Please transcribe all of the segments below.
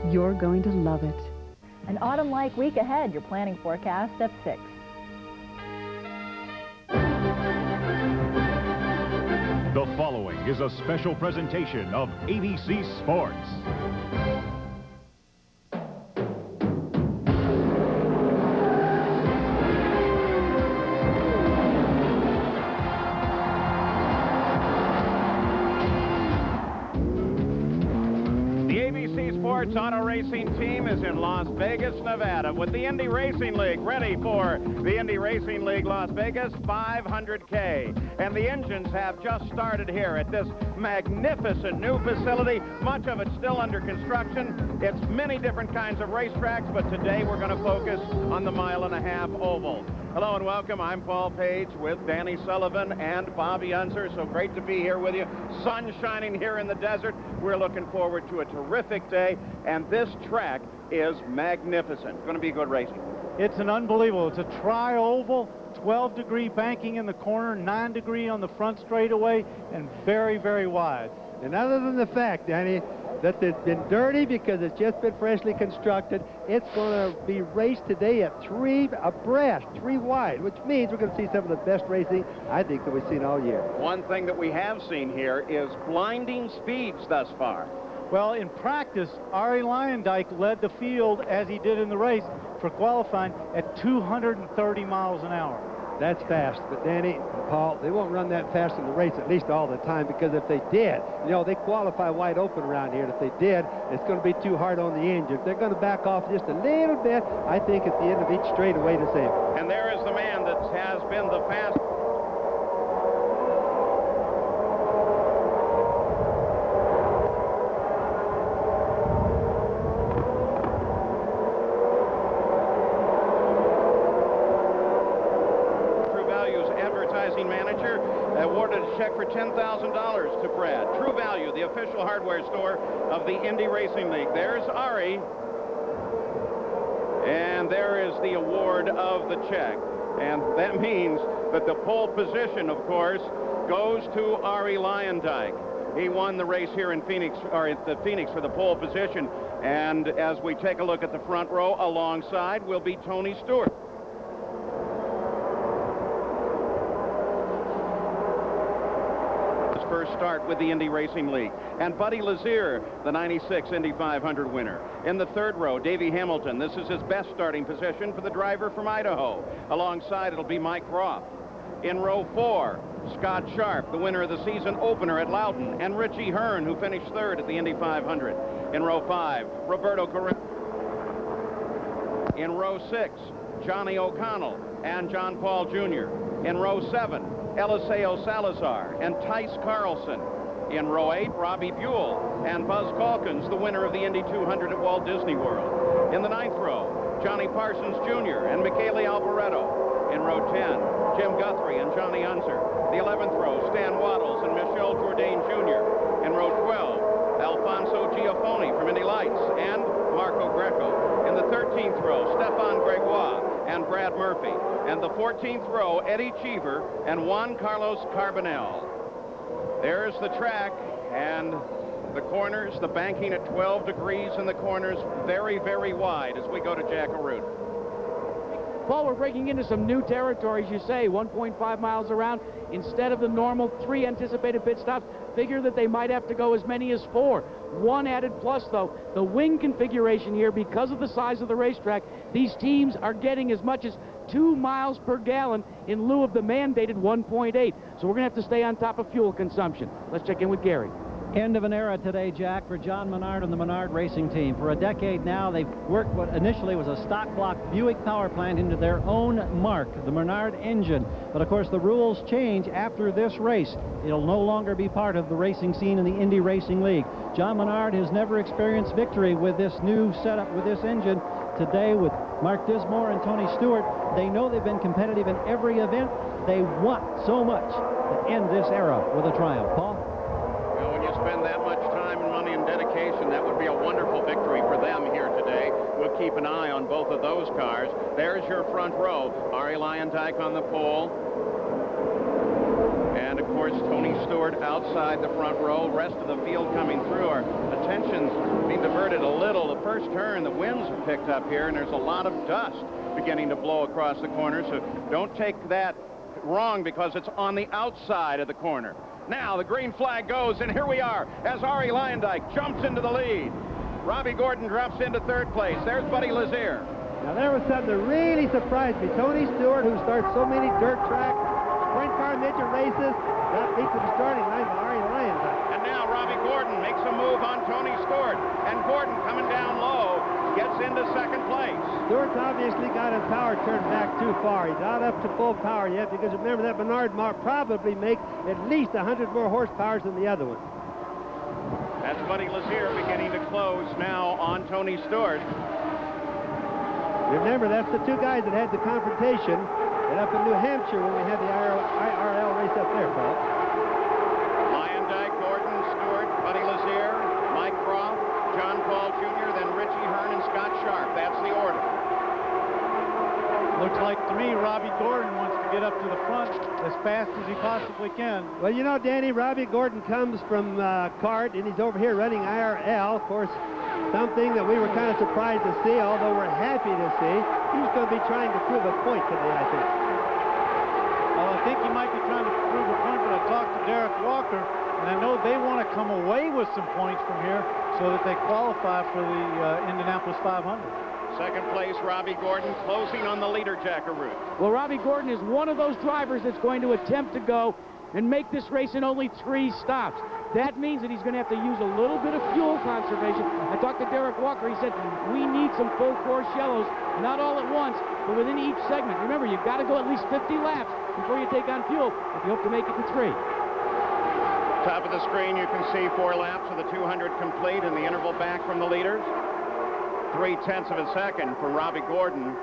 You're going to love it. An autumn-like week ahead. Your planning forecast at 6. The following is a special presentation of ABC Sports. Sports Auto Racing team is in Las Vegas, Nevada, with the Indy Racing League ready for the Indy Racing League Las Vegas 500K. And the engines have just started here at this magnificent new facility. Much of it still under construction. It's many different kinds of racetracks, but today we're going to focus on the 1.5-mile oval. Hello and welcome. I'm Paul Page with Danny Sullivan and Bobby Unser. So great to be here with you. Sun shining here in the desert. We're looking forward to a terrific day, and this track is magnificent. It's going to be good racing. It's an unbelievable. It's a tri-oval, 12-degree banking in the corner, 9-degree on the front straightaway, and very, very wide. And other than the fact, Danny, that it's been dirty because it's just been freshly constructed, it's going to be raced today at 3 abreast, 3 wide, which means we're going to see some of the best racing, I think, that we've seen all year. One thing that we have seen here is blinding speeds thus far. Well, in practice, Arie Luyendyk led the field, as he did in the race, for qualifying at 230 miles an hour. That's fast, but Danny and Paul, they won't run that fast in the race at least all the time, because if they did, you know, they qualify wide open around here, and if they did, it's going to be too hard on the engine. If they're going to back off just a little bit, I think at the end of each straightaway to save it. And there is the man that has been the fastest. Manager awarded a check for $10,000 to Brad. True Value, the official hardware store of the Indy Racing League. There's Arie, and there is the award of the check. And that means that the pole position, of course, goes to Arie Luyendyk. He won the race here in Phoenix, or at the Phoenix, for the pole position. And as we take a look at the front row, alongside will be Tony Stewart. First start with the Indy Racing League. And Buddy Lazier, the 96 Indy 500 winner. In the third row, Davey Hamilton. This is his best starting position for the driver from Idaho. Alongside, it'll be Mike Roth. In row 4, Scott Sharp, the winner of the season opener at Loudon, and Richie Hearn, who finished third at the Indy 500. In row 5, Roberto Carrillo. In row 6, Johnny O'Connell and John Paul Jr. In row 7, Eliseo Salazar and Tice Carlson. In row 8, Robbie Buell and Buzz Calkins, the winner of the Indy 200 at Walt Disney World. In the 9th row, Johnny Parsons Jr. and Michele Alboreto. In row 10, Jim Guthrie and Johnny Unser. The 11th row, Stan Waddles and Michel Jourdain Jr. In row 12, Alfonso Giafoni from Indy Lights and Marco Greco. In the 13th row, Stefan Gregoire and Brad Murphy. And the 14th row, Eddie Cheever and Juan Carlos Carbonell. There's the track, and the corners, the banking at 12 degrees in the corners, very, very wide as we go to Jackal Route. Paul, we're breaking into some new territory, as you say, 1.5 miles around. Instead of the normal 3 anticipated pit stops, figure that they might have to go as many as 4. One added plus, though, the wing configuration here, because of the size of the racetrack, these teams are getting as much as 2 miles per gallon in lieu of the mandated 1.8. So we're going to have to stay on top of fuel consumption. Let's check in with Gary. End of an era today, Jack, for John Menard and the Menard Racing Team. For a decade now, they've worked what initially was a stock block Buick power plant into their own mark, the Menard engine. But of course, the rules change after this race. It'll no longer be part of the racing scene in the Indy Racing League. John Menard has never experienced victory with this new setup, with this engine. Today, with Mark Dismore and Tony Stewart, they know they've been competitive in every event. They want so much to end this era with a triumph. Paul? Well, when you spend that much time and money and dedication, that would be a wonderful victory for them here today. We'll keep an eye on both of those cars. There's your front row. Arie Luyendyk on the pole. And of course, course, Tony Stewart outside the front row. Rest of the field coming through. Our attention's being diverted a little. The first turn, the winds have picked up here, and there's a lot of dust beginning to blow across the corner. So don't take that wrong, because it's on the outside of the corner. Now the green flag goes, and here we are as Ari Luyendyk jumps into the lead. Robbie Gordon drops into third place. There's Buddy Lazier. Now there was something that really surprised me. Tony Stewart, who starts so many dirt track, sprint car midget races, got beat to the starting line by Ari Luyendyk. And now Robbie Gordon makes a move on Tony Stewart. And Gordon, coming down low, gets into second place. Stewart's obviously got his power turned back too far. He's not up to full power yet, because remember that Menard probably makes at least 100 more horsepower than the other one. That's Buddy Lazier beginning to close now on Tony Stewart. Remember, that's the two guys that had the confrontation up in New Hampshire when we had the IRL race up there, Paul. Luyendyk, Gordon, Stewart, Buddy Lazier, Mike Croft, John Paul Jr., then Richie Hearn and Scott Sharp. That's the order. Looks like to me Robbie Gordon wants to get up to the front as fast as he possibly can. Well, you know, Danny, Robbie Gordon comes from kart, and he's over here running IRL. Of course, something that we were kind of surprised to see, although we're happy to see. He's going to be trying to prove a point today, I think. Well, I think he might be trying to prove a point, but I talked to Derek Walker, and I know they want to come away with some points from here so that they qualify for the Indianapolis 500. Second place, Robbie Gordon, closing on the leader, Jackaroo. Well, Robbie Gordon is one of those drivers that's going to attempt to go and make this race in only 3 stops. That means that he's going to have to use a little bit of fuel conservation. I talked to Derek Walker. He said, we need some full course yellows, not all at once, but within each segment. Remember, you've got to go at least 50 laps before you take on fuel if you hope to make it in 3. Top of the screen, you can see 4 laps of the 200 complete and the interval back from the leaders. 0.3 of a second for Robbie Gordon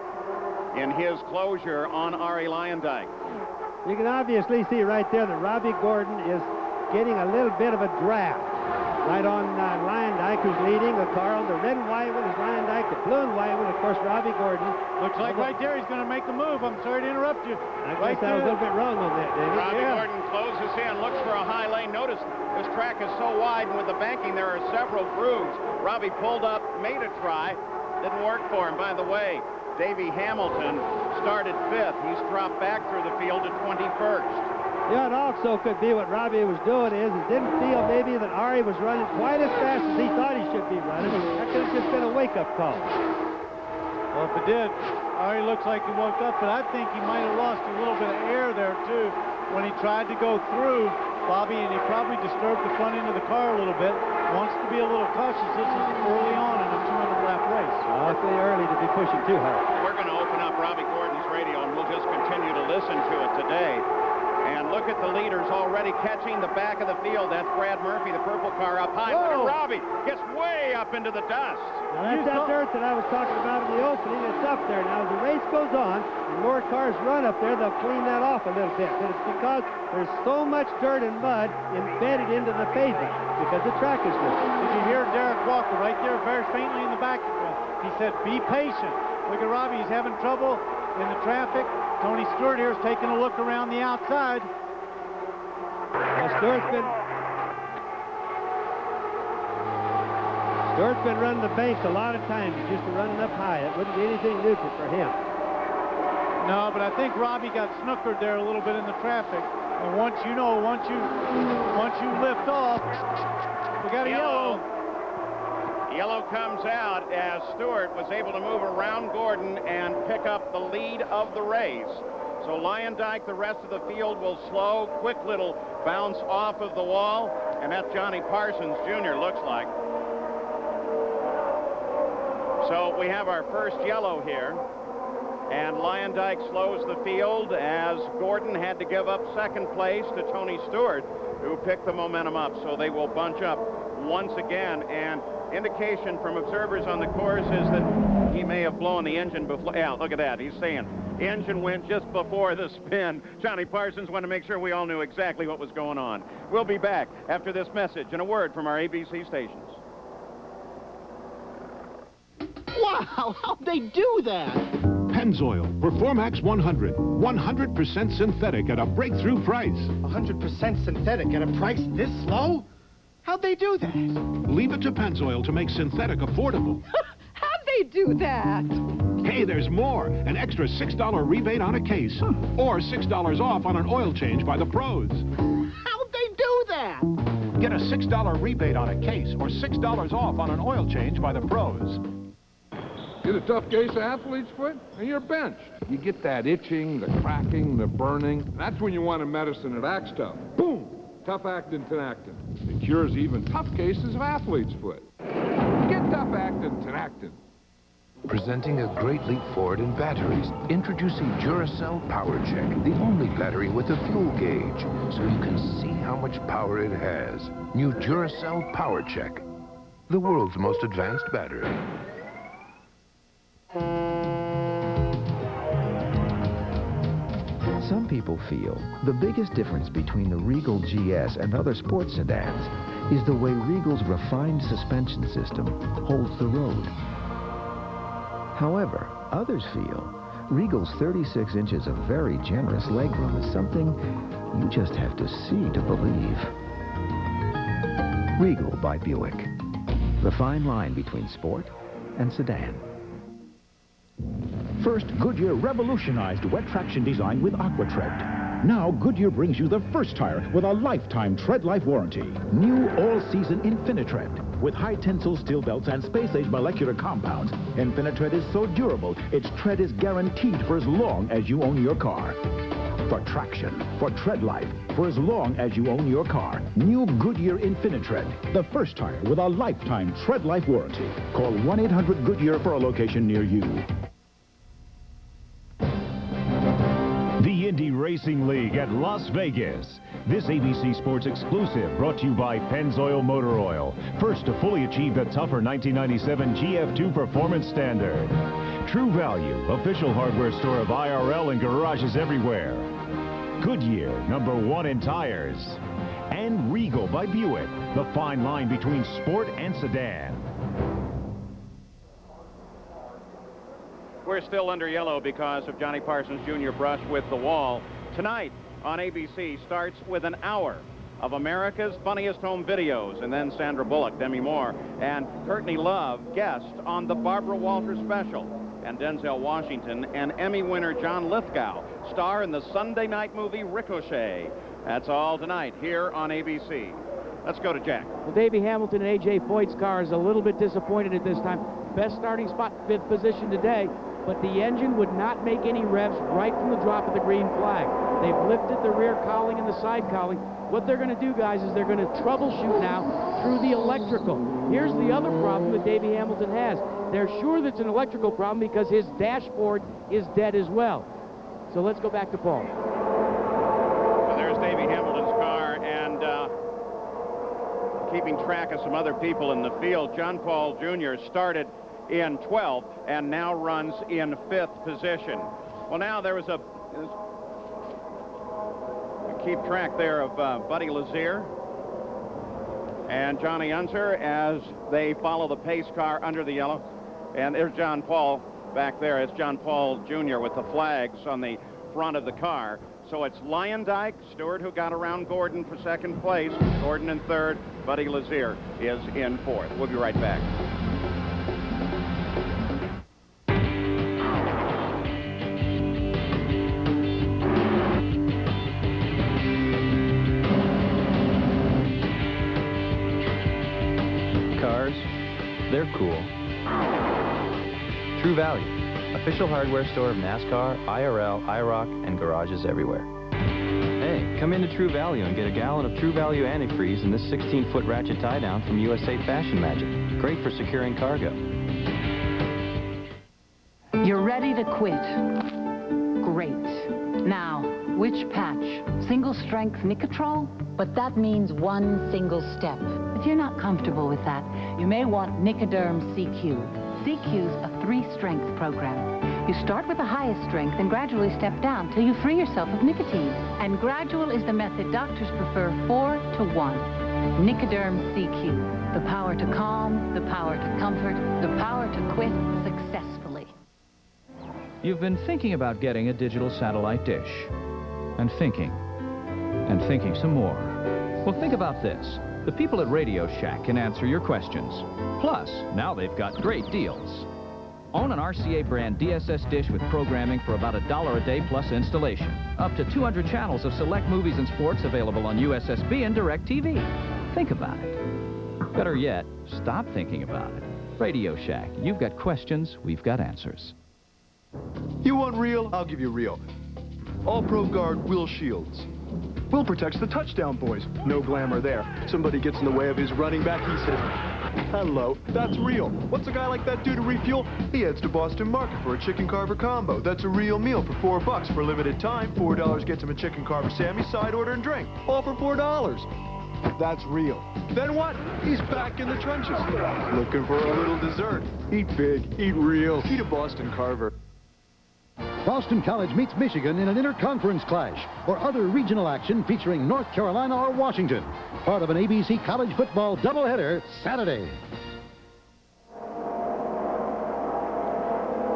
in his closure on Ari Luyendyk. You can obviously see right there that Robbie Gordon is getting a little bit of a draft right on Luyendyk, who's leading the car. On the red and white one is Luyendyk. The blue and white one, of course, Robbie Gordon. Looks like right there he's going to make the move. I'm sorry to interrupt you. I guess I was a little bit wrong on that, Danny. Robbie Gordon closes in, looks for a high lane. Notice this track is so wide, and with the banking, there are several grooves. Robbie pulled up, made a try. Didn't work for him. By the way, Davey Hamilton started 5th. He's dropped back through the field to 21st. Yeah, it also could be what Robbie was doing is he didn't feel maybe that Ari was running quite as fast as he thought he should be running. That could have just been a wake-up call. Well, if it did, Ari looks like he woke up, but I think he might have lost a little bit of air there, too, when he tried to go through Bobby, and he probably disturbed the front end of the car a little bit. Wants to be a little cautious. This is early on in a 200-lap race. Awfully early to be pushing too hard. We're going to open up Robbie Gordon's radio, and we'll just continue to listen to it today. And look at the leaders already catching the back of the field. That's Brad Murphy, the purple car up high. Look at Robbie. Gets way up into the dust. Now that's that dirt that I was talking about in the opening. It's up there. Now as the race goes on and more cars run up there, they'll clean that off a little bit. But it's because there's so much dirt and mud embedded into the pavement because the track is good. Did you hear Derek Walker right there very faintly in the back? He said, be patient. Look at Robbie. He's having trouble in the traffic. Tony Stewart here is taking a look around the outside. Well, Stewart's been running the banks a lot of times. He's used to running up high. It wouldn't be anything new for him. No, but I think Robbie got snookered there a little bit in the traffic. And once you lift off, we got a yellow. Yellow comes out as Stewart was able to move around Gordon and pick up the lead of the race. So Luyendyk, the rest of the field will slow. Quick little bounce off of the wall. And that's Johnny Parsons Jr. looks like. So we have our first yellow here. And Luyendyk slows the field as Gordon had to give up second place to Tony Stewart, who picked the momentum up. So they will bunch up once again. And indication from observers on the course is that he may have blown the engine before. Yeah, look at that. He's saying engine went just before the spin. Johnny Parsons wanted to make sure we all knew exactly what was going on. We'll be back after this message and a word from our ABC stations. Wow, how'd they do that? Pennzoil Performax 100. 100% synthetic at a breakthrough price. 100% synthetic at a price this low? How'd they do that? Leave it to Pennzoil to make synthetic affordable. How'd they do that? Hey, there's more. An extra $6 rebate on a case. Or $6 off on an oil change by the pros. How'd they do that? Get a $6 rebate on a case or $6 off on an oil change by the pros. Get a tough case of athlete's foot, and you're benched. You get that itching, the cracking, the burning. That's when you want a medicine that acts tough. Boom! Tough Actin Tenactin. It cures even tough cases of athlete's foot. Get Tough Actin Tenactin. Presenting a great leap forward in batteries. Introducing Duracell Power Check, the only battery with a fuel gauge, so you can see how much power it has. New Duracell Power Check, the world's most advanced battery. Some people feel the biggest difference between the Regal GS and other sports sedans is the way Regal's refined suspension system holds the road. However, others feel Regal's 36 inches of very generous legroom is something you just have to see to believe. Regal by Buick. The fine line between sport and sedan. First, Goodyear revolutionized wet traction design with AquaTread. Now, Goodyear brings you the first tire with a lifetime tread life warranty. New all-season Infinitread. With high-tensile steel belts and space-age molecular compounds, Infinitread is so durable, its tread is guaranteed for as long as you own your car. For traction, for tread life, for as long as you own your car. New Goodyear Infinitread, the first tire with a lifetime tread life warranty. Call 1-800-GOODYEAR for a location near you. The Indy Racing League at Las Vegas. This ABC Sports exclusive brought to you by Pennzoil Motor Oil. First to fully achieve the tougher 1997 GF2 performance standard. True Value, official hardware store of IRL and garages everywhere. Goodyear, #1 in tires. And Regal by Buick, the fine line between sport and sedan. We're still under yellow because of Johnny Parsons Jr. brush with the wall. Tonight on ABC starts with an hour of America's Funniest Home Videos, and then Sandra Bullock, Demi Moore, and Courtney Love guest on the Barbara Walters special. And Denzel Washington and Emmy winner John Lithgow star in the Sunday night movie Ricochet. That's all tonight here on ABC. Let's go to Jack. Well, Davey Hamilton and A.J. Foyt's car is a little bit disappointed at this time. Best starting spot, 5th position today, but the engine would not make any revs right from the drop of the green flag. They've lifted the rear cowling and the side cowling. What they're going to do, guys, is they're going to troubleshoot now through the electrical. Here's the other problem that Davey Hamilton has. They're sure that's an electrical problem because his dashboard is dead as well. So let's go back to Paul. Well, there's Davey Hamilton's car, and keeping track of some other people in the field. John Paul Jr. started in 12th and now runs in 5th position. Well, now there was a keep track there of Buddy Lazier and Johnny Unser as they follow the pace car under the yellow. And there's John Paul back there. It's John Paul Jr. with the flags on the front of the car. So it's Lyondike, Stewart, who got around Gordon for 2nd place. Gordon in 3rd. Buddy Lazier is in 4th. We'll be right back. Cars, they're cool. True Value, official hardware store of NASCAR, IRL, IROC, and garages everywhere. Hey, come into True Value and get a gallon of True Value antifreeze and this 16-foot ratchet tie-down from USA Fashion Magic. Great for securing cargo. You're ready to quit. Great. Now, which patch? Single strength Nicotrol? But that means one single step. If you're not comfortable with that, you may want Nicoderm CQ. CQ's a 3-strength program. You start with the highest strength and gradually step down till you free yourself of nicotine. And gradual is the method doctors prefer 4-to-1. Nicoderm CQ. The power to calm, the power to comfort, the power to quit successfully. You've been thinking about getting a digital satellite dish. And thinking some more. Well, think about this. The people at Radio Shack can answer your questions. Plus, now they've got great deals. Own an RCA brand DSS dish with programming for about $1 a day plus installation. Up to 200 channels of select movies and sports available on USSB and DirecTV. Think about it. Better yet, stop thinking about it. Radio Shack. You've got questions, we've got answers. You want real? I'll give you real. All-Pro Guard Will Shields. Will protects the touchdown boys. No glamour there. Somebody gets in the way of his running back, he says, hello, that's real. What's a guy like that do to refuel? He heads to Boston Market for a chicken carver combo. That's a real meal for $4 for a limited time. $4 gets him a chicken carver Sammy, side order, and drink. All for $4. That's real. Then what? He's back in the trenches. Looking for a little dessert. Eat big, eat real, eat a Boston Carver. Boston College meets Michigan in an interconference clash, or other regional action featuring North Carolina or Washington. Part of an ABC college football doubleheader Saturday.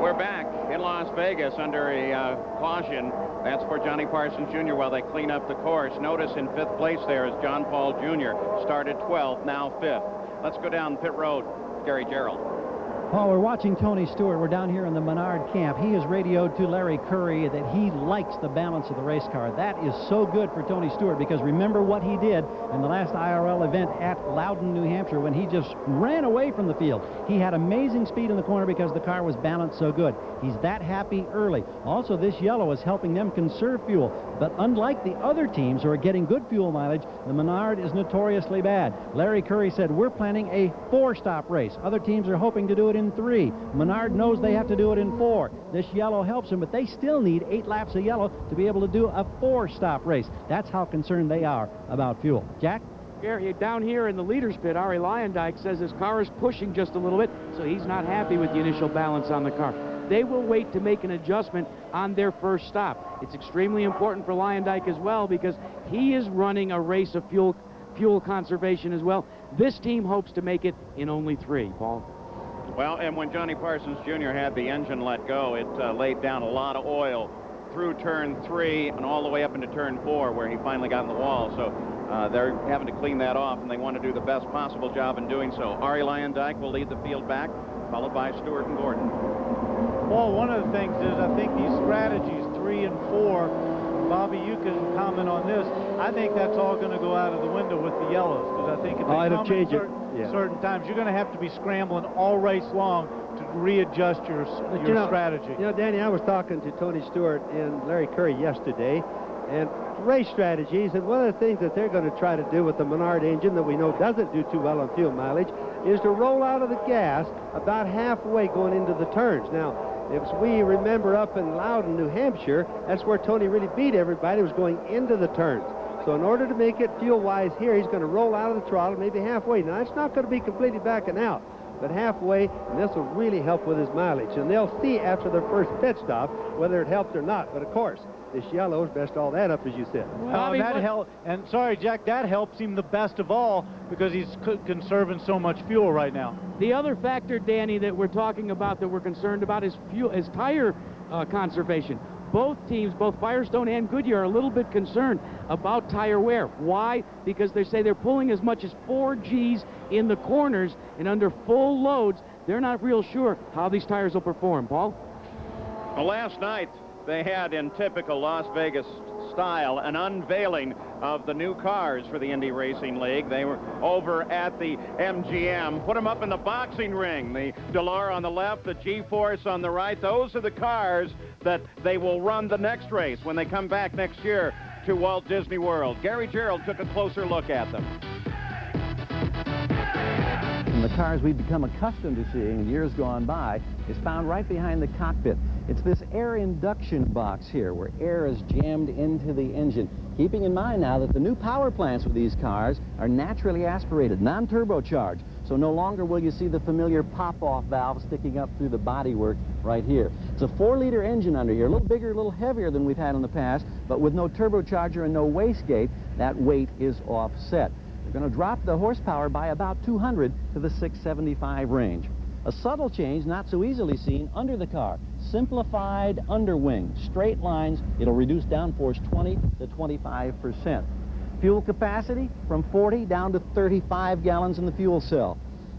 We're back in Las Vegas under a caution. That's for Johnny Parsons Jr. while they clean up the course. Notice in 5th place there is John Paul Jr. Started 12th, now 5th. Let's go down pit road. Gary Gerald. Paul, we're watching Tony Stewart. We're down here in the Menard camp. He has radioed to Larry Curry that he likes the balance of the race car. That is so good for Tony Stewart, because remember what he did in the last IRL event at Loudon, New Hampshire, when he just ran away from the field. He had amazing speed in the corner because the car was balanced so good. He's that happy early. Also, this yellow is helping them conserve fuel. But unlike the other teams who are getting good fuel mileage, the Menard is notoriously bad. Larry Curry said, we're planning a 4-stop race. Other teams are hoping to do it in 3. Menard knows they have to do it in 4. This yellow helps them, but they still need 8 laps of yellow to be able to do a 4-stop race. That's how concerned they are about fuel. Jack? Gary, down here in the leader's pit, Ari Lyondike says his car is pushing just a little bit, so he's not happy with the initial balance on the car. They will wait to make an adjustment on their first stop. It's extremely important for Lyondike as well, because he is running a race of fuel conservation as well. This team hopes to make it in only 3, Paul. Well, and when Johnny Parsons Jr. had the engine let go, it laid down a lot of oil through turn 3 and all the way up into turn 4, where he finally got in the wall. So they're having to clean that off, and they want to do the best possible job in doing so. Ari Lyondike will lead the field back, followed by Stewart and Gordon. Well, one of the things is I think these strategies, 3 and 4, Bobby, you can comment on this. I think that's all going to go out of the window with the yellows, because I think if they come in certain times, you're going to have to be scrambling all race long to readjust your strategy. You know, Danny, I was talking to Tony Stewart and Larry Curry yesterday, and race strategies, and one of the things that they're going to try to do with the Menard engine that we know doesn't do too well on fuel mileage is to roll out of the gas about halfway going into the turns. Now, if we remember up in Loudon, New Hampshire, that's where Tony really beat everybody, was going into the turns. So in order to make it fuel-wise here, he's going to roll out of the throttle maybe halfway. Now, it's not going to be completely backing out, but halfway, and this will really help with his mileage. And they'll see after their first pit stop whether it helped or not. But, of course, this yellow's messed all that up, as you said. Well, that helped, and sorry, Jack, that helps him the best of all because he's conserving so much fuel right now. The other factor, Danny, that we're talking about, that we're concerned about, is tire conservation. Both teams, both Firestone and Goodyear, are a little bit concerned about tire wear. Why? Because they say they're pulling as much as 4 Gs in the corners, and under full loads, they're not real sure how these tires will perform. Paul? Well, last night, they had, in typical Las Vegas style, an unveiling of the new cars for the Indy Racing League. They were over at the MGM, put them up in the boxing ring. The Delore on the left, the G-Force on the right. Those are the cars that they will run the next race when they come back next year to Walt Disney World. Gary Gerald took a closer look at them. And the cars we've become accustomed to seeing in years gone by is found right behind the cockpit. It's this air induction box here where air is jammed into the engine. Keeping in mind now that the new power plants with these cars are naturally aspirated, non-turbocharged. So no longer will you see the familiar pop-off valve sticking up through the bodywork right here. It's a 4-liter engine under here, a little bigger, a little heavier than we've had in the past, but with no turbocharger and no wastegate, that weight is offset. They're going to drop the horsepower by about 200 to the 675 range. A subtle change, not so easily seen, under the car. Simplified underwing, straight lines. It'll reduce downforce 20 to 25%. Fuel capacity from 40 down to 35 gallons in the fuel cell.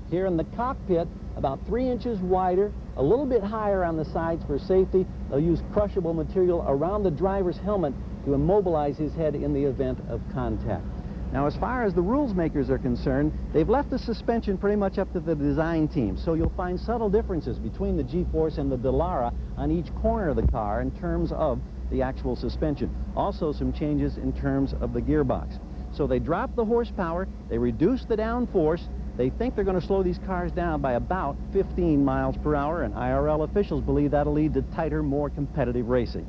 Here in the cockpit, about 3 inches wider, a little bit higher on the sides for safety. They'll use crushable material around the driver's helmet to immobilize his head in the event of contact. Now, as far as the rules makers are concerned, they've left the suspension pretty much up to the design team, so you'll find subtle differences between the G-Force and the Dallara on each corner of the car in terms of the actual suspension. Also, some changes in terms of the gearbox. So they dropped the horsepower, they reduced the downforce. They think they're going to slow these cars down by about 15 miles per hour, and IRL officials believe that'll lead to tighter, more competitive racing.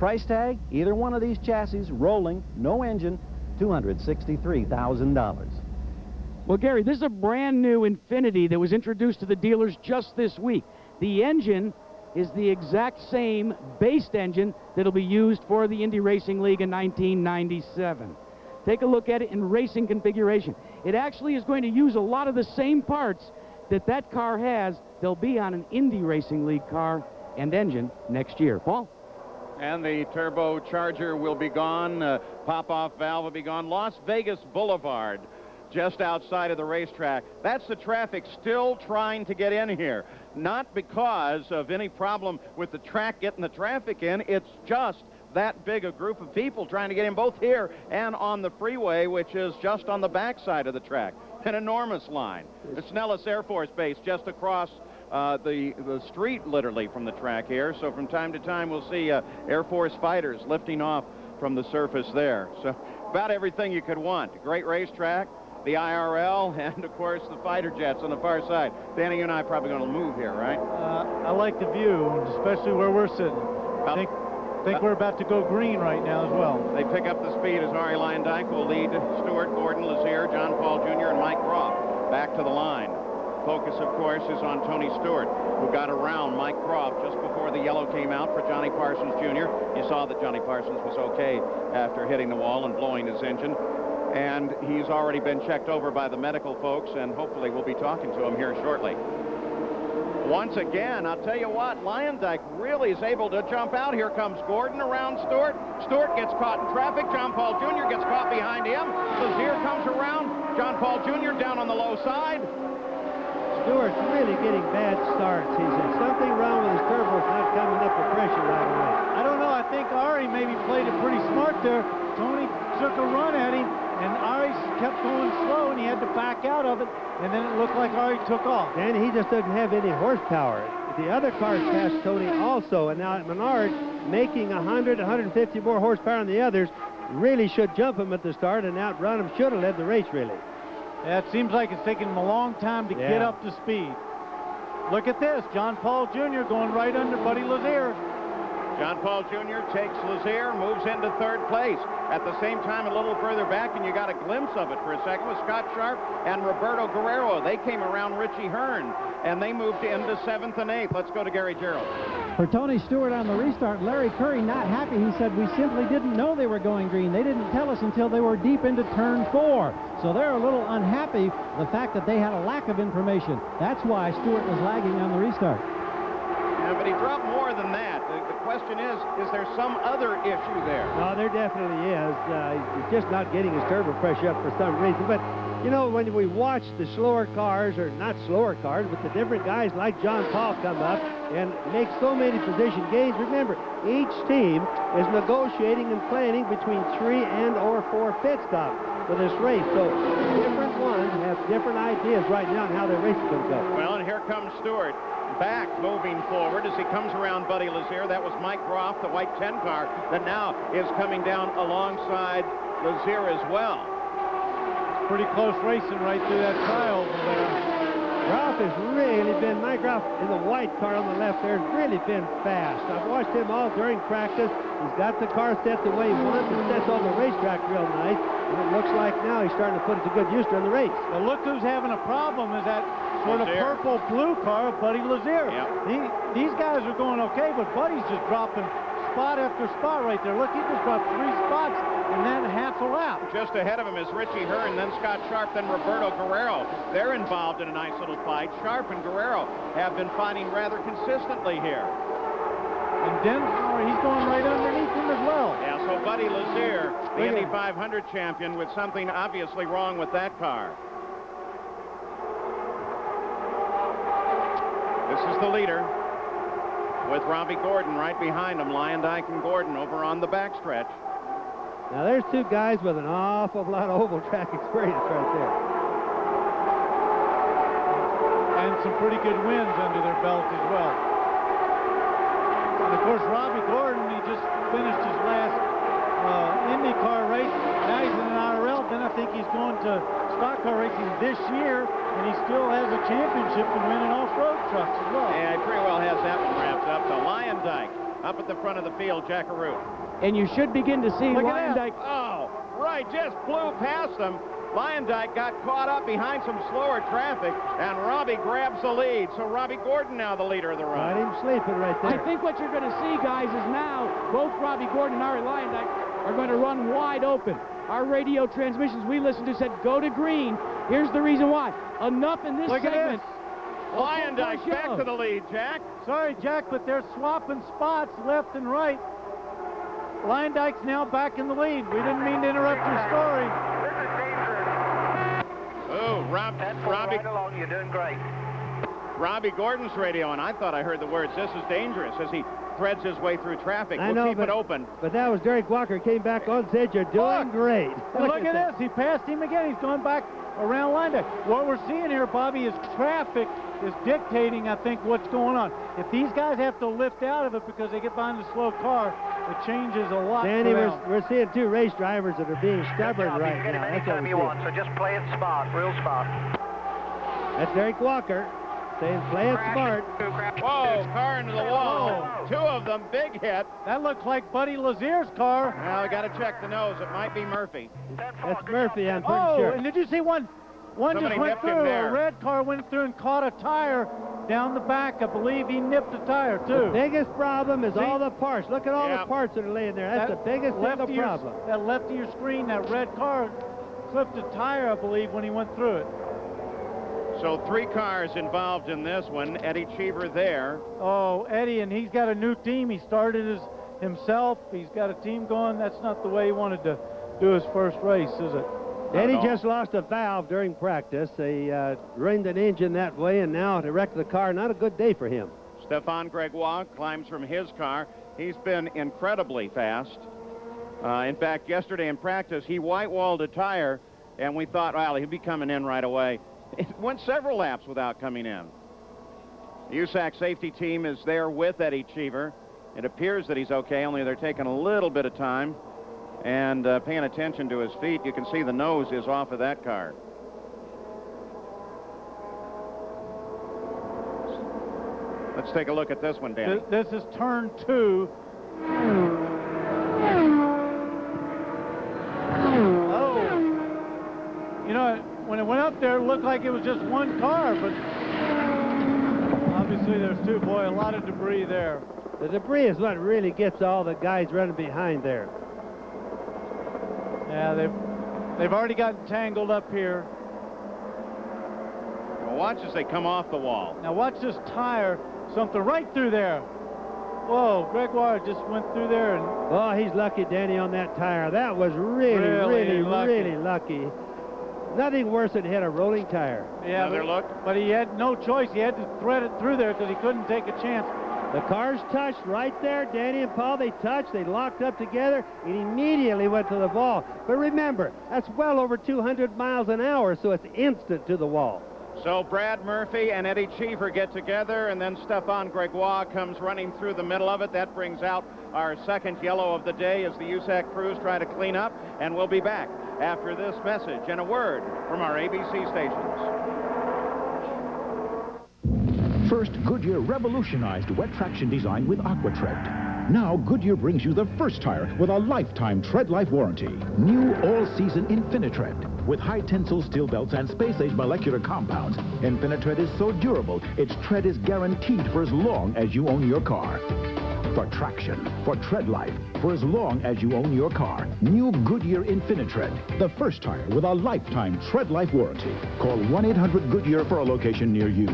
Price tag, either one of these chassis, rolling, no engine, $263,000. Well, Gary, this is a brand new Infiniti that was introduced to the dealers just this week. The engine is the exact same based engine that'll be used for the Indy Racing League in 1997. Take a look at it in racing configuration. It actually is going to use a lot of the same parts that car has. They'll be on an Indy Racing League car and engine next year. Paul? And the turbocharger will be gone. Pop-off valve will be gone. Las Vegas Boulevard, just outside of the racetrack. That's the traffic still trying to get in here. Not because of any problem with the track getting the traffic in. It's just that big a group of people trying to get in both here and on the freeway, which is just on the backside of the track. An enormous line. It's Nellis Air Force Base just across the street, literally, from the track here. So from time to time, we'll see Air Force fighters lifting off from the surface there. So about everything you could want. Great racetrack, the IRL, and, of course, the fighter jets on the far side. Danny, you and I are probably going to move here, right? I like the view, especially where we're sitting. I think we're about to go green right now as well. They pick up the speed as Ari Lyndike will lead Stewart, Gordon Lazier, John Paul Jr., and Mike Croft back to the line. Focus, of course, is on Tony Stewart, who got around Mike Croft just before the yellow came out for Johnny Parsons Jr. You saw that Johnny Parsons was okay after hitting the wall and blowing his engine. And he's already been checked over by the medical folks, and hopefully we'll be talking to him here shortly. Once again, I'll tell you what, Lyndike really is able to jump out. Here comes Gordon around Stewart. Stewart gets caught in traffic. John Paul Jr. gets caught behind him. Lazier comes around. John Paul Jr. down on the low side. Stewart's really getting bad starts. He's something wrong with his turbos not coming up with pressure right away. I don't know. I think Ari maybe played it pretty smart there. Tony took a run at him, and Ari kept going slow, and he had to back out of it, and then it looked like Ari took off. And he just doesn't have any horsepower. The other cars passed Tony also, and now at Menard, making 100, 150 more horsepower than the others, really should jump him at the start and outrun him. Should have led the race, really. Yeah, it seems like it's taking him a long time to get up to speed. Look at this. John Paul Jr. going right under Buddy Lazier. John Paul Jr. takes Lazier, moves into third place. At the same time, a little further back, and you got a glimpse of it for a second, with Scott Sharp and Roberto Guerrero. They came around Richie Hearn, and they moved into 7th and 8th. Let's go to Gary Gerald. For Tony Stewart on the restart, Larry Curry not happy. He said, we simply didn't know they were going green. They didn't tell us until they were deep into turn 4. So they're a little unhappy, the fact that they had a lack of information. That's why Stewart was lagging on the restart. Yeah, but he dropped more than that. The question is there some other issue there? No, there definitely is. He's just not getting his turbo pressure up for some reason. But, you know, when we watch the slower cars, or not slower cars, but the different guys like John Paul come up and make so many position gains, remember, each team is negotiating and planning between 3 and or 4 pit stops for this race. So different ones have different ideas right now on how their race is going to go. Well, and here comes Stewart. Back moving forward as he comes around Buddy Lazier. That was Mike Croft, the white 10 car, that now is coming down alongside Lazier as well. It's pretty close racing right through that trial over there. Croft has really been, Mike Croft in the white car on the left there, has really been fast. I've watched him all during practice. He's got the car set the way he wants. It sets on the racetrack real nice. And it looks like now he's starting to put it to good use during the race. Well, look who's having a problem is that sort of purple-blue car of Buddy Lazier. Yep. These guys are going okay, but Buddy's just dropping spot after spot right there. Look, he just got 3 spots in that half a lap. Just ahead of him is Richie Hearn, then Scott Sharp, then Roberto Guerrero. They're involved in a nice little fight. Sharp and Guerrero have been fighting rather consistently here. And Denhauer, he's going right underneath him as well. Yeah, so Buddy Lazier, the Indy 500 champion, with something obviously wrong with that car. This is the leader, with Robbie Gordon right behind him. Lyondike and Gordon over on the backstretch. Now there's 2 guys with an awful lot of oval track experience right there. And some pretty good wins under their belt as well. And of course, Robbie Gordon, he just finished his last IndyCar race. Now he's in an IRL. Then I think he's going to stock car racing this year, and he still has a championship to win in off-road trucks as well. Yeah, he pretty well has that one wrapped up. So Lyondike up at the front of the field, Jackaroo. And you should begin to see Lyondike. Oh, right, just flew past him. Lyondike got caught up behind some slower traffic, and Robbie grabs the lead. So Robbie Gordon now the leader of the run. Got him sleeping right there. I think what you're going to see, guys, is now both Robbie Gordon and Ari Lyondike are going to run wide open. Our radio transmissions we listened to said go to green. Here's the reason why. Enough in this segment. Lyondike back to the lead, Jack. Sorry, Jack, but they're swapping spots left and right. Lyondike's now back in the lead. We didn't mean to interrupt your story. Oh, Robbie. Right along, you're doing great. Robbie Gordon's radio, and I thought I heard the words, "This is dangerous," as he threads his way through traffic. We'll keep it open. But that was Derek Walker came back on, said, "You're doing great." Look at this. He passed him again. He's going back around Lyondike. What we're seeing here, Bobby, is traffic is dictating, I think, what's going on. If these guys have to lift out of it because they get behind the slow car, it changes a lot. Danny, we're seeing 2 race drivers that are being stubborn right now. That's what you want, so just play it smart, real smart. That's Derek Walker saying play it smart. Whoa, car into the wall. 2 of them, big hit. That looks like Buddy Lazier's car. Well, we got to check the nose. It might be Murphy. That's Murphy, I'm pretty sure. And did you see one just went through? A red car went through and caught a tire down the back. I believe he nipped a tire, too. The biggest problem is all the parts. Look at all the parts that are laying there. That's the biggest single problem. That left of your screen, that red car clipped a tire, I believe, when he went through it. So 3 cars involved in this one. Eddie Cheever there. Oh, Eddie, and he's got a new team. He started himself. He's got a team going. That's not the way he wanted to do his first race, is it? Eddie just lost a valve during practice. They ruined an engine that way, and now to wreck the car, not a good day for him. Stefan Gregoire climbs from his car. He's been incredibly fast. In fact, yesterday in practice, he white-walled a tire, and we thought, well, he'd be coming in right away. It went several laps without coming in. The USAC safety team is there with Eddie Cheever. It appears that he's okay, only they're taking a little bit of time and paying attention to his feet. You can see the nose is off of that car. Let's take a look at this one, Danny. This is turn 2. Oh. You know, when it went up there, it looked like it was just 1 car, but obviously there's 2. Boy, a lot of debris there. The debris is what really gets all the guys running behind there. Yeah, they've already gotten tangled up here. Well, watch as they come off the wall. Now watch this tire, something right through there. Whoa, Gregoire just went through there. And oh, he's lucky, Danny, on that tire. That was really lucky. Nothing worse than hit a rolling tire. Yeah, but he had no choice. He had to thread it through there because he couldn't take a chance. The cars touched right there. Danny and Paul, they touched. They locked up together and immediately went to the wall. But remember, that's well over 200 miles an hour, so it's instant to the wall. So Brad Murphy and Eddie Cheever get together, and then Stefan Gregoire comes running through the middle of it. That brings out our second yellow of the day as the USAC crews try to clean up, and we'll be back after this message and a word from our ABC stations. First, Goodyear revolutionized wet traction design with AquaTread. Now, Goodyear brings you the first tire with a lifetime tread life warranty. New all-season InfiniTread. With high-tensile steel belts and space-age molecular compounds, InfiniTread is so durable, its tread is guaranteed for as long as you own your car. For traction, for tread life, for as long as you own your car. New Goodyear InfiniTread, the first tire with a lifetime tread life warranty. Call 1-800-GOODYEAR for a location near you.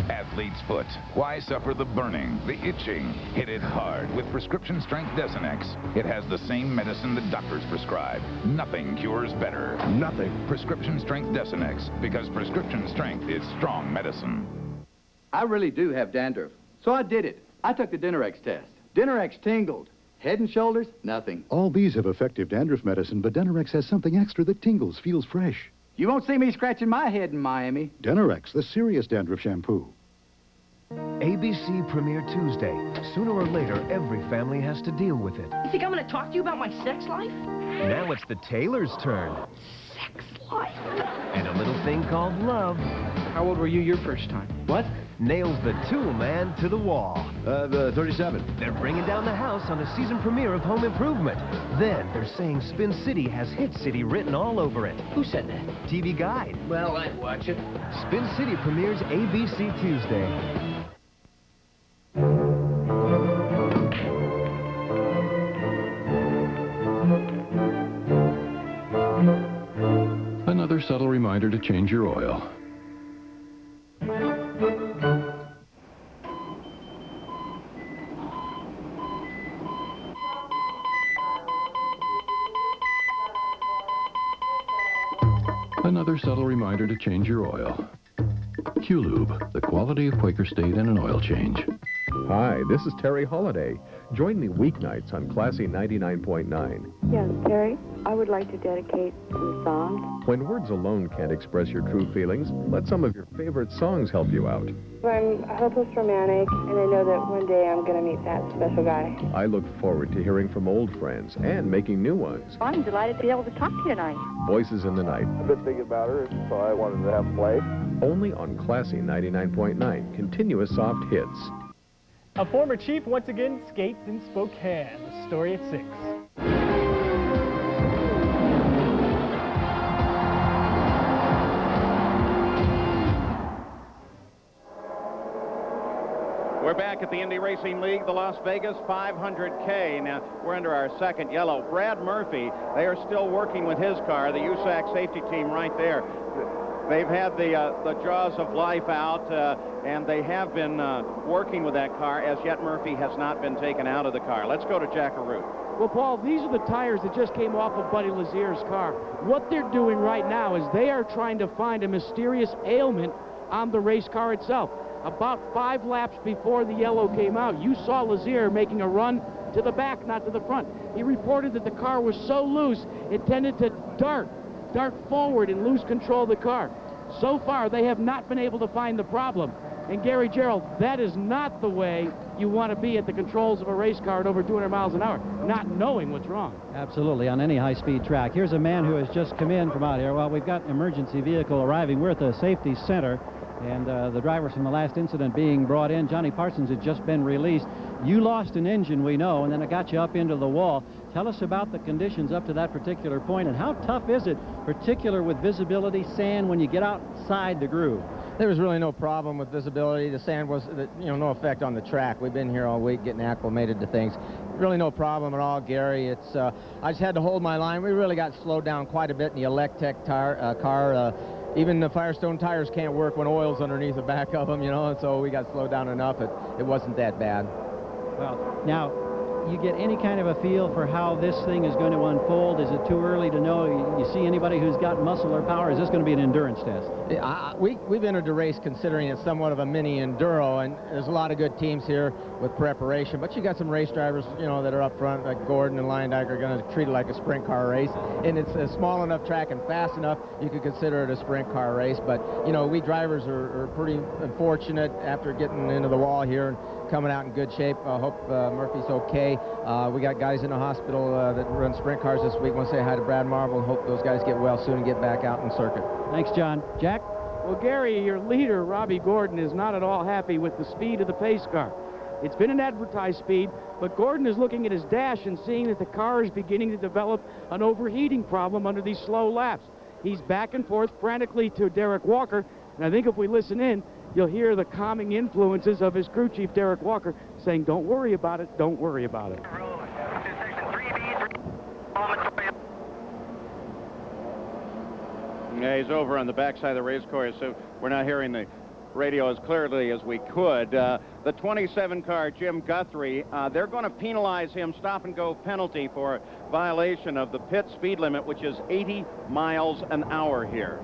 Athlete's foot. Why suffer the burning, the itching? Hit it hard with prescription strength Desonex. It has the same medicine that doctors prescribe. Nothing cures better. Nothing. Prescription strength Desonex, because prescription strength is strong medicine. I really do have dandruff, so I did it. I took the Dinerex test. Dinerex tingled. Head and shoulders, nothing. All these have effective dandruff medicine, but Denerex has something extra that tingles, feels fresh. You won't see me scratching my head in Miami. Denerex, the serious dandruff shampoo. ABC Premiere Tuesday. Sooner or later, every family has to deal with it. You think I'm going to talk to you about my sex life? Now it's the Taylor's turn. Sex life? And a little thing called love. How old were you your first time? What? Nails the tool man to the wall. 37. They're bringing down the house on the season premiere of Home Improvement. Then they're saying Spin City has Hit City written all over it. Who said that? TV Guide. Well, I'd watch it. Spin City premieres ABC Tuesday. Another subtle reminder to change your oil. Another subtle reminder to change your oil. Q-Lube, the quality of Quaker State and an oil change. Hi, this is Terry Holiday. Join me weeknights on Classy 99.9. Yes, Terry, I would like to dedicate some songs. When words alone can't express your true feelings, let some of your favorite songs help you out. I'm a hopeless romantic, and I know that one day I'm going to meet that special guy. I look forward to hearing from old friends and making new ones. I'm delighted to be able to talk to you tonight. Voices in the Night. I've been thinking about her, so I wanted to have play. Only on Classy 99.9, continuous soft hits. A former chief once again skates in Spokane. The story at 6. We're back at the Indy Racing League, the Las Vegas 500K. Now, we're under our second yellow. Brad Murphy, they are still working with his car, the USAC safety team right there. They've had the jaws of life out, and they have been working with that car. As yet, Murphy has not been taken out of the car. Let's go to Jack Arute. Well, Paul, these are the tires that just came off of Buddy Lazier's car. What they're doing right now is they are trying to find a mysterious ailment on the race car itself. About 5 laps before the yellow came out, you saw Lazier making a run to the back, not to the front. He reported that the car was so loose, it tended to dart forward and lose control of the car. So far, they have not been able to find the problem. And Gary Gerald, that is not the way you want to be at the controls of a race car at over 200 miles an hour, not knowing what's wrong. Absolutely, on any high-speed track. Here's a man who has just come in from out here. Well, we've got an emergency vehicle arriving. We're at the safety center, and the drivers from the last incident being brought in. Johnny Parsons had just been released. You lost an engine, we know, and then it got you up into the wall. Tell us about the conditions up to that particular point, and how tough is it, particular with visibility, sand, when you get outside the groove? There was really no problem with visibility. The sand was, no effect on the track. We've been here all week getting acclimated to things. Really no problem at all, Gary. It's I just had to hold my line. We really got slowed down quite a bit in the Electech car. Even the Firestone tires can't work when oil's underneath the back of them, and so we got slowed down enough. It wasn't that bad. Well, now, you get any kind of a feel for how this thing is going to unfold? Is it too early to know? You see anybody who's got muscle or power? Is this going to be an endurance test? We've entered the race considering it's somewhat of a mini enduro, and there's a lot of good teams here with preparation, but you got some race drivers, that are up front, like Gordon and Leyendyke, are going to treat it like a sprint car race, and it's a small enough track and fast enough you could consider it a sprint car race. But we drivers are pretty fortunate after getting into the wall here and coming out in good shape. I hope Murphy's okay. We got guys in the hospital that run sprint cars this week. I want to say hi to Brad Marvel and hope those guys get well soon and get back out in circuit. Thanks, John. Jack? Well, Gary, your leader, Robbie Gordon, is not at all happy with the speed of the pace car. It's been an advertised speed, but Gordon is looking at his dash and seeing that the car is beginning to develop an overheating problem under these slow laps. He's back and forth frantically to Derek Walker, and I think if we listen in, you'll hear the calming influences of his crew chief, Derek Walker, saying, don't worry about it, don't worry about it. Yeah, he's over on the backside of the race course, so we're not hearing the radio as clearly as we could. The 27-car Jim Guthrie, they're going to penalize him, stop-and-go penalty for violation of the pit speed limit, which is 80 miles an hour here.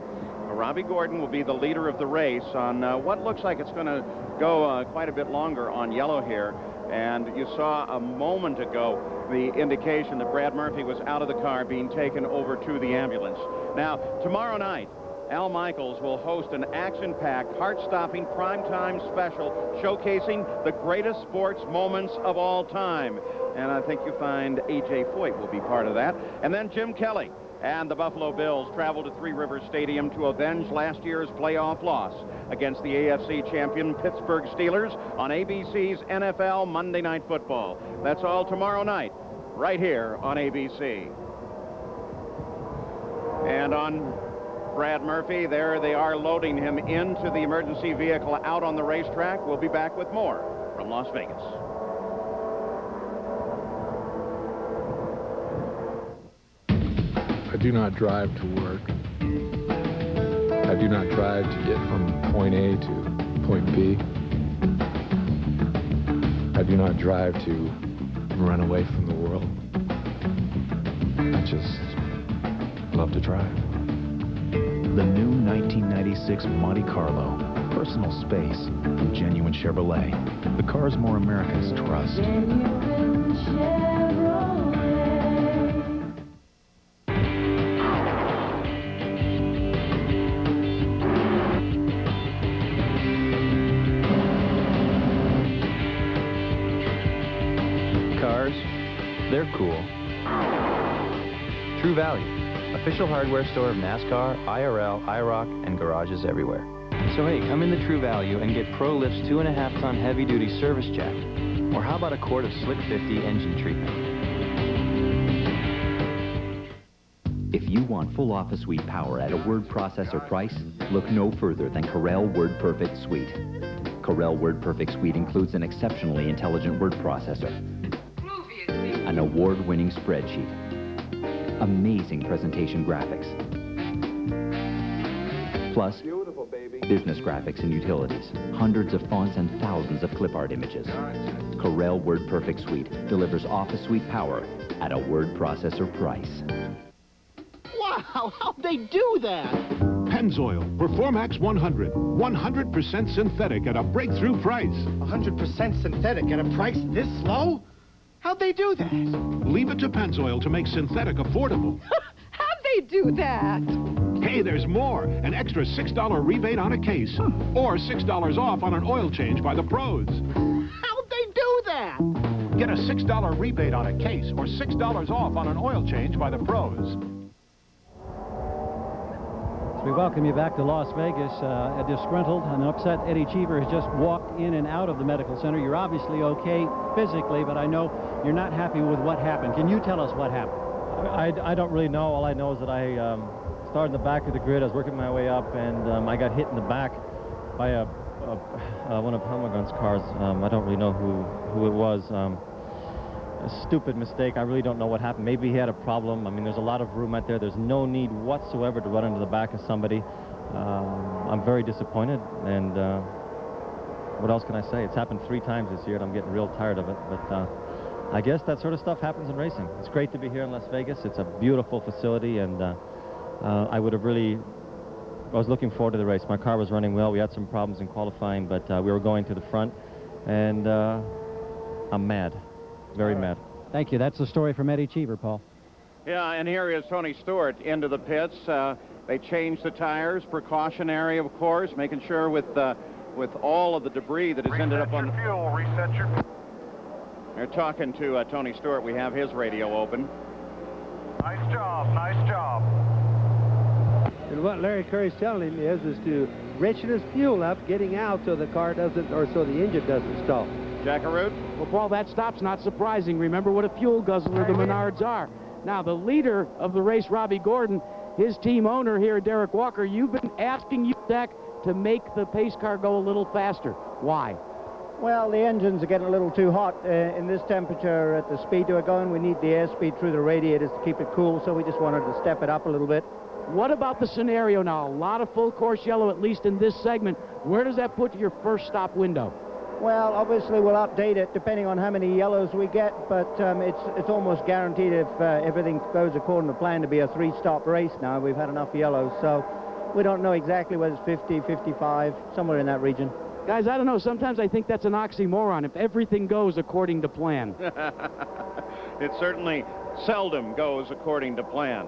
Robbie Gordon will be the leader of the race on what looks like it's going to go quite a bit longer on yellow here. And you saw a moment ago the indication that Brad Murphy was out of the car being taken over to the ambulance. Now, tomorrow night, Al Michaels will host an action-packed, heart-stopping primetime special showcasing the greatest sports moments of all time. And I think you find A.J. Foyt will be part of that. And then Jim Kelly and the Buffalo Bills travel to Three Rivers Stadium to avenge last year's playoff loss against the AFC champion Pittsburgh Steelers on ABC's NFL Monday Night Football. That's all tomorrow night, right here on ABC. And on Brad Murphy, there they are loading him into the emergency vehicle out on the racetrack. We'll be back with more from Las Vegas. I do not drive to work. I do not drive to get from point A to point B. I do not drive to run away from the world. I just love to drive. The new 1996 Monte Carlo. Personal space from genuine Chevrolet. The cars more Americans trust. They're cool. True Value, official hardware store of NASCAR, IRL, IROC, and garages everywhere. So hey, come in the True Value and get Pro Lift's 2.5-ton heavy-duty service jack. Or how about a quart of Slick 50 engine treatment? If you want full office suite power at a word processor price, look no further than Corel WordPerfect Suite. Corel WordPerfect Suite includes an exceptionally intelligent word processor, an award-winning spreadsheet, amazing presentation graphics, plus business graphics and utilities, hundreds of fonts and thousands of clip art images. Corel WordPerfect Suite delivers office suite power at a word processor price. Wow, how'd they do that? Pennzoil Performax 100. 100% synthetic at a breakthrough price. 100% synthetic at a price this low? How'd they do that? Leave it to Pennzoil to make synthetic affordable. How'd they do that? Hey, there's more. An extra $6 rebate on a case. Or $6 off on an oil change by the pros. How'd they do that? Get a $6 rebate on a case or $6 off on an oil change by the pros. We welcome you back to Las Vegas. A disgruntled and upset Eddie Cheever has just walked in and out of the medical center. You're obviously okay physically, but I know you're not happy with what happened. Can you tell us what happened? I don't really know. All I know is that I started in the back of the grid. I was working my way up, and I got hit in the back by one of Helmgren's cars. I don't really know who it was. A stupid mistake. I really don't know what happened. Maybe he had a problem. I mean, there's a lot of room out there. There's no need whatsoever to run into the back of somebody. I'm very disappointed, and what else can I say? It's happened 3 times this year, and I'm getting real tired of it. But I guess that sort of stuff happens in racing. It's great to be here in Las Vegas. It's a beautiful facility, and I was looking forward to the race. My car was running well. We had some problems in qualifying, but we were going to the front, and I'm mad. Very mad. Thank you. That's the story from Eddie Cheever, Paul. Yeah, and here is Tony Stewart into the pits. They changed the tires, precautionary, of course, making sure with all of the debris that has ended up on the fuel. Reset your. They're talking to Tony Stewart. We have his radio open. Nice job. Nice job. And what Larry Curry's telling him is to richen his fuel up, getting out so the car doesn't, or so the engine doesn't stall. Jackaroo? Well, Paul, that stop's not surprising. Remember what a fuel guzzler the Menards are. Now, the leader of the race, Robbie Gordon, his team owner here, Derek Walker, you've been asking Zach to make the pace car go a little faster. Why? Well, the engines are getting a little too hot in this temperature at the speed we're going. We need the airspeed through the radiators to keep it cool, so we just wanted to step it up a little bit. What about the scenario now? A lot of full course yellow, at least in this segment. Where does that put your first stop window? Well, obviously we'll update it depending on how many yellows we get, but it's almost guaranteed if everything goes according to plan to be a 3-stop race now. We've had enough yellows, so we don't know exactly whether it's 50, 55, somewhere in that region. Guys, I don't know. Sometimes I think that's an oxymoron if everything goes according to plan. It certainly seldom goes according to plan.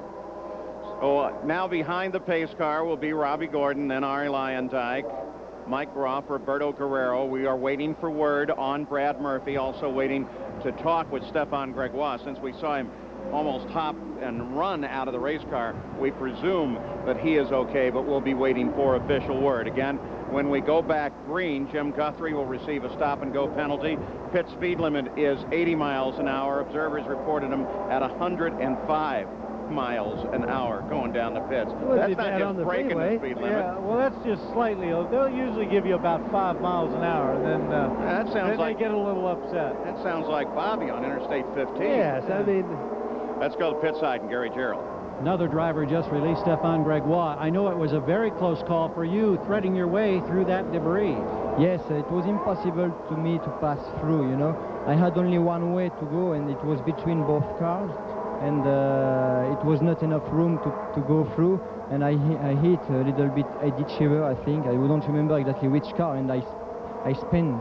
So now behind the pace car will be Robbie Gordon, then Arie Luyendyk, Mike Groff, Roberto Guerrero. We are waiting for word on Brad Murphy, also waiting to talk with Stefan Gregoire. Since we saw him almost hop and run out of the race car, we presume that he is okay, but we'll be waiting for official word. Again, when we go back green, Jim Guthrie will receive a stop-and-go penalty. Pit speed limit is 80 miles an hour. Observers reported him at 105 miles an hour going down the pits. That's not just breaking the speed limit. Yeah, well, that's just slightly. They'll usually give you about 5 miles an hour, and then, that sounds then like, they get a little upset. That sounds like Bobby on Interstate 15. Yes, I mean... Let's go to the pit side and Gary Gerald. Another driver just released, Stefan Gregoire. I know it was a very close call for you, threading your way through that debris. Yes, it was impossible to me to pass through, you know. I had only one way to go, and it was between both cars, and it was not enough room to go through, and I hit a little bit a ditch shiver, I think. I don't remember exactly which car, and I spin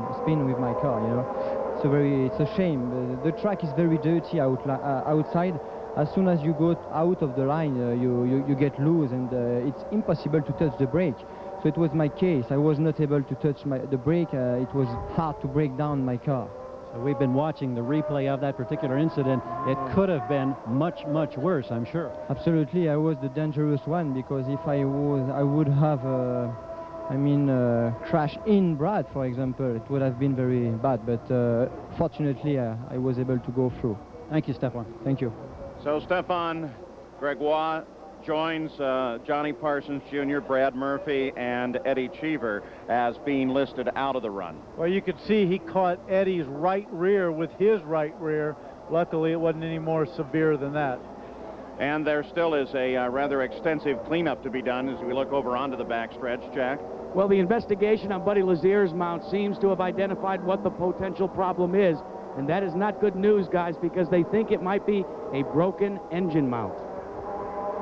with my car, you know. So it's a shame. The track is very dirty outside. As soon as you go out of the line, you get loose, and it's impossible to touch the brake. So it was my case. I was not able to touch the brake. It was hard to break down my car. So we've been watching the replay of that particular incident. It could have been much, much worse, I'm sure. Absolutely, I was the dangerous one, because if I would have, crashed in Brad, for example, it would have been very bad. But fortunately, I was able to go through. Thank you, Stefan. Thank you. So Stefan Gregoire joins Johnny Parsons Jr., Brad Murphy, and Eddie Cheever as being listed out of the run. Well, you could see he caught Eddie's right rear with his right rear. Luckily, it wasn't any more severe than that. And there still is a rather extensive cleanup to be done as we look over onto the backstretch. Jack? Well, the investigation on Buddy Lazier's mount seems to have identified what the potential problem is. And that is not good news, guys, because they think it might be a broken engine mount.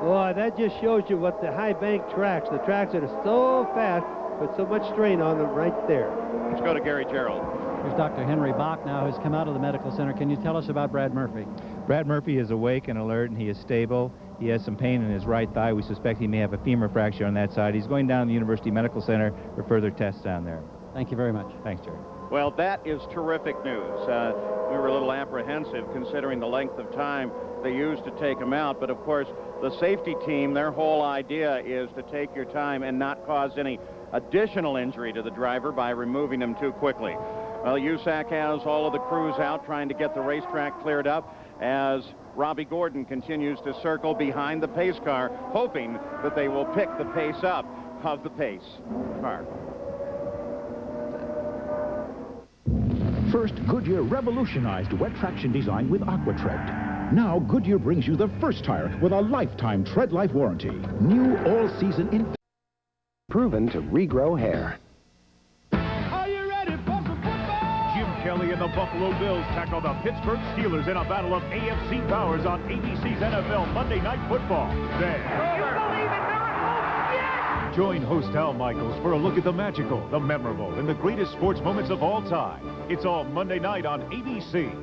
Boy, that just shows you what the high bank tracks, the tracks that are so fast, put so much strain on them right there. Let's go to Gary Gerald. Here's Dr. Henry Bach now, who's come out of the medical center. Can you tell us about Brad Murphy? Brad Murphy is awake and alert, and he is stable. He has some pain in his right thigh. We suspect he may have a femur fracture on that side. He's going down to the University Medical Center for further tests down there. Thank you very much. Thanks, Jerry. Well, that is terrific news. We were a little apprehensive considering the length of time they used to take him out. But, of course, the safety team, their whole idea is to take your time and not cause any additional injury to the driver by removing him too quickly. Well, USAC has all of the crews out trying to get the racetrack cleared up as Robbie Gordon continues to circle behind the pace car, hoping that they will pick the pace up of the pace car. First, Goodyear revolutionized wet traction design with AquaTread. Now, Goodyear brings you the first tire with a lifetime tread life warranty. New all-season proven to regrow hair. Are you ready for some football? Jim Kelly and the Buffalo Bills tackle the Pittsburgh Steelers in a battle of AFC powers on ABC's NFL Monday Night Football. Join host Al Michaels for a look at the magical, the memorable, and the greatest sports moments of all time. It's all Monday night on ABC.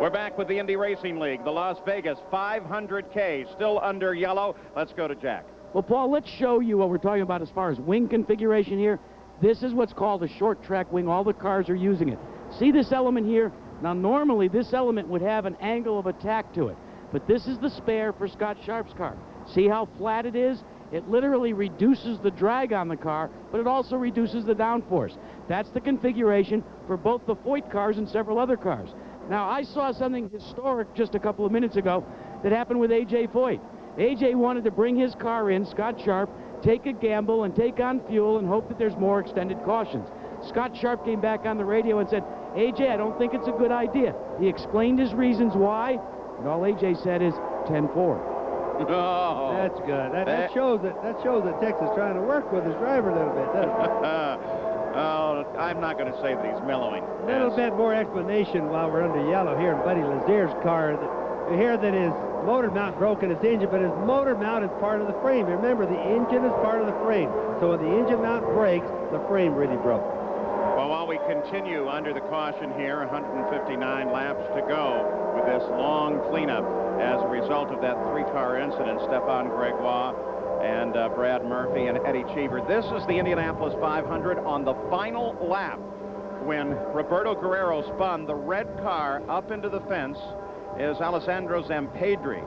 We're back with the Indy Racing League, the Las Vegas 500K, still under yellow. Let's go to Jack. Well, Paul, let's show you what we're talking about as far as wing configuration here. This is what's called a short track wing. All the cars are using it. See this element here? Now, normally this element would have an angle of attack to it. But this is the spare for Scott Sharp's car. See how flat it is? It literally reduces the drag on the car, but it also reduces the downforce. That's the configuration for both the Foyt cars and several other cars. Now, I saw something historic just a couple of minutes ago that happened with A.J. Foyt. AJ wanted to bring his car in, Scott Sharp, take a gamble and take on fuel and hope that there's more extended cautions. Scott Sharp came back on the radio and said, AJ, I don't think it's a good idea. He explained his reasons why, and all AJ said is 10-4. Oh, that's good. That shows that Tex is trying to work with his driver a little bit, doesn't it? Oh, I'm not going to say that he's mellowing. A little bit more explanation while we're under yellow here in Buddy Lazier's car. You hear that his motor mount broke in his engine, but his motor mount is part of the frame. Remember, the engine is part of the frame. So when the engine mount breaks, the frame really broke. Well, while we continue under the caution here, 159 laps to go with this long cleanup as a result of that three-car incident, Stephane Gregoire and Brad Murphy and Eddie Cheever. This is the Indianapolis 500 on the final lap when Roberto Guerrero spun the red car up into the fence is Alessandro Zampedri.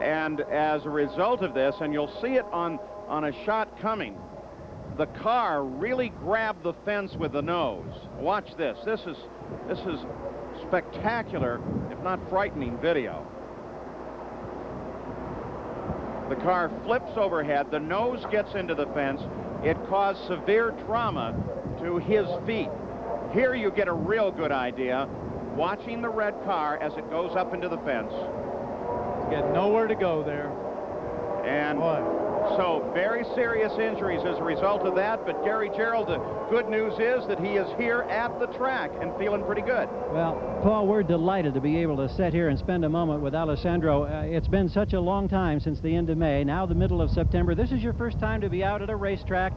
And as a result of this, and you'll see it on a shot coming, the car really grabbed the fence with the nose. Watch this. This is spectacular, if not frightening, video. The car flips overhead. The nose gets into the fence. It caused severe trauma to his feet. Here you get a real good idea watching the red car as it goes up into the fence. It's got nowhere to go there. And so very serious injuries as a result of that. But Gary Gerald, the good news is that he is here at the track and feeling pretty good. Well, Paul, we're delighted to be able to sit here and spend a moment with Alessandro. It's been such a long time since the end of May, now the middle of September. This is your first time to be out at a racetrack,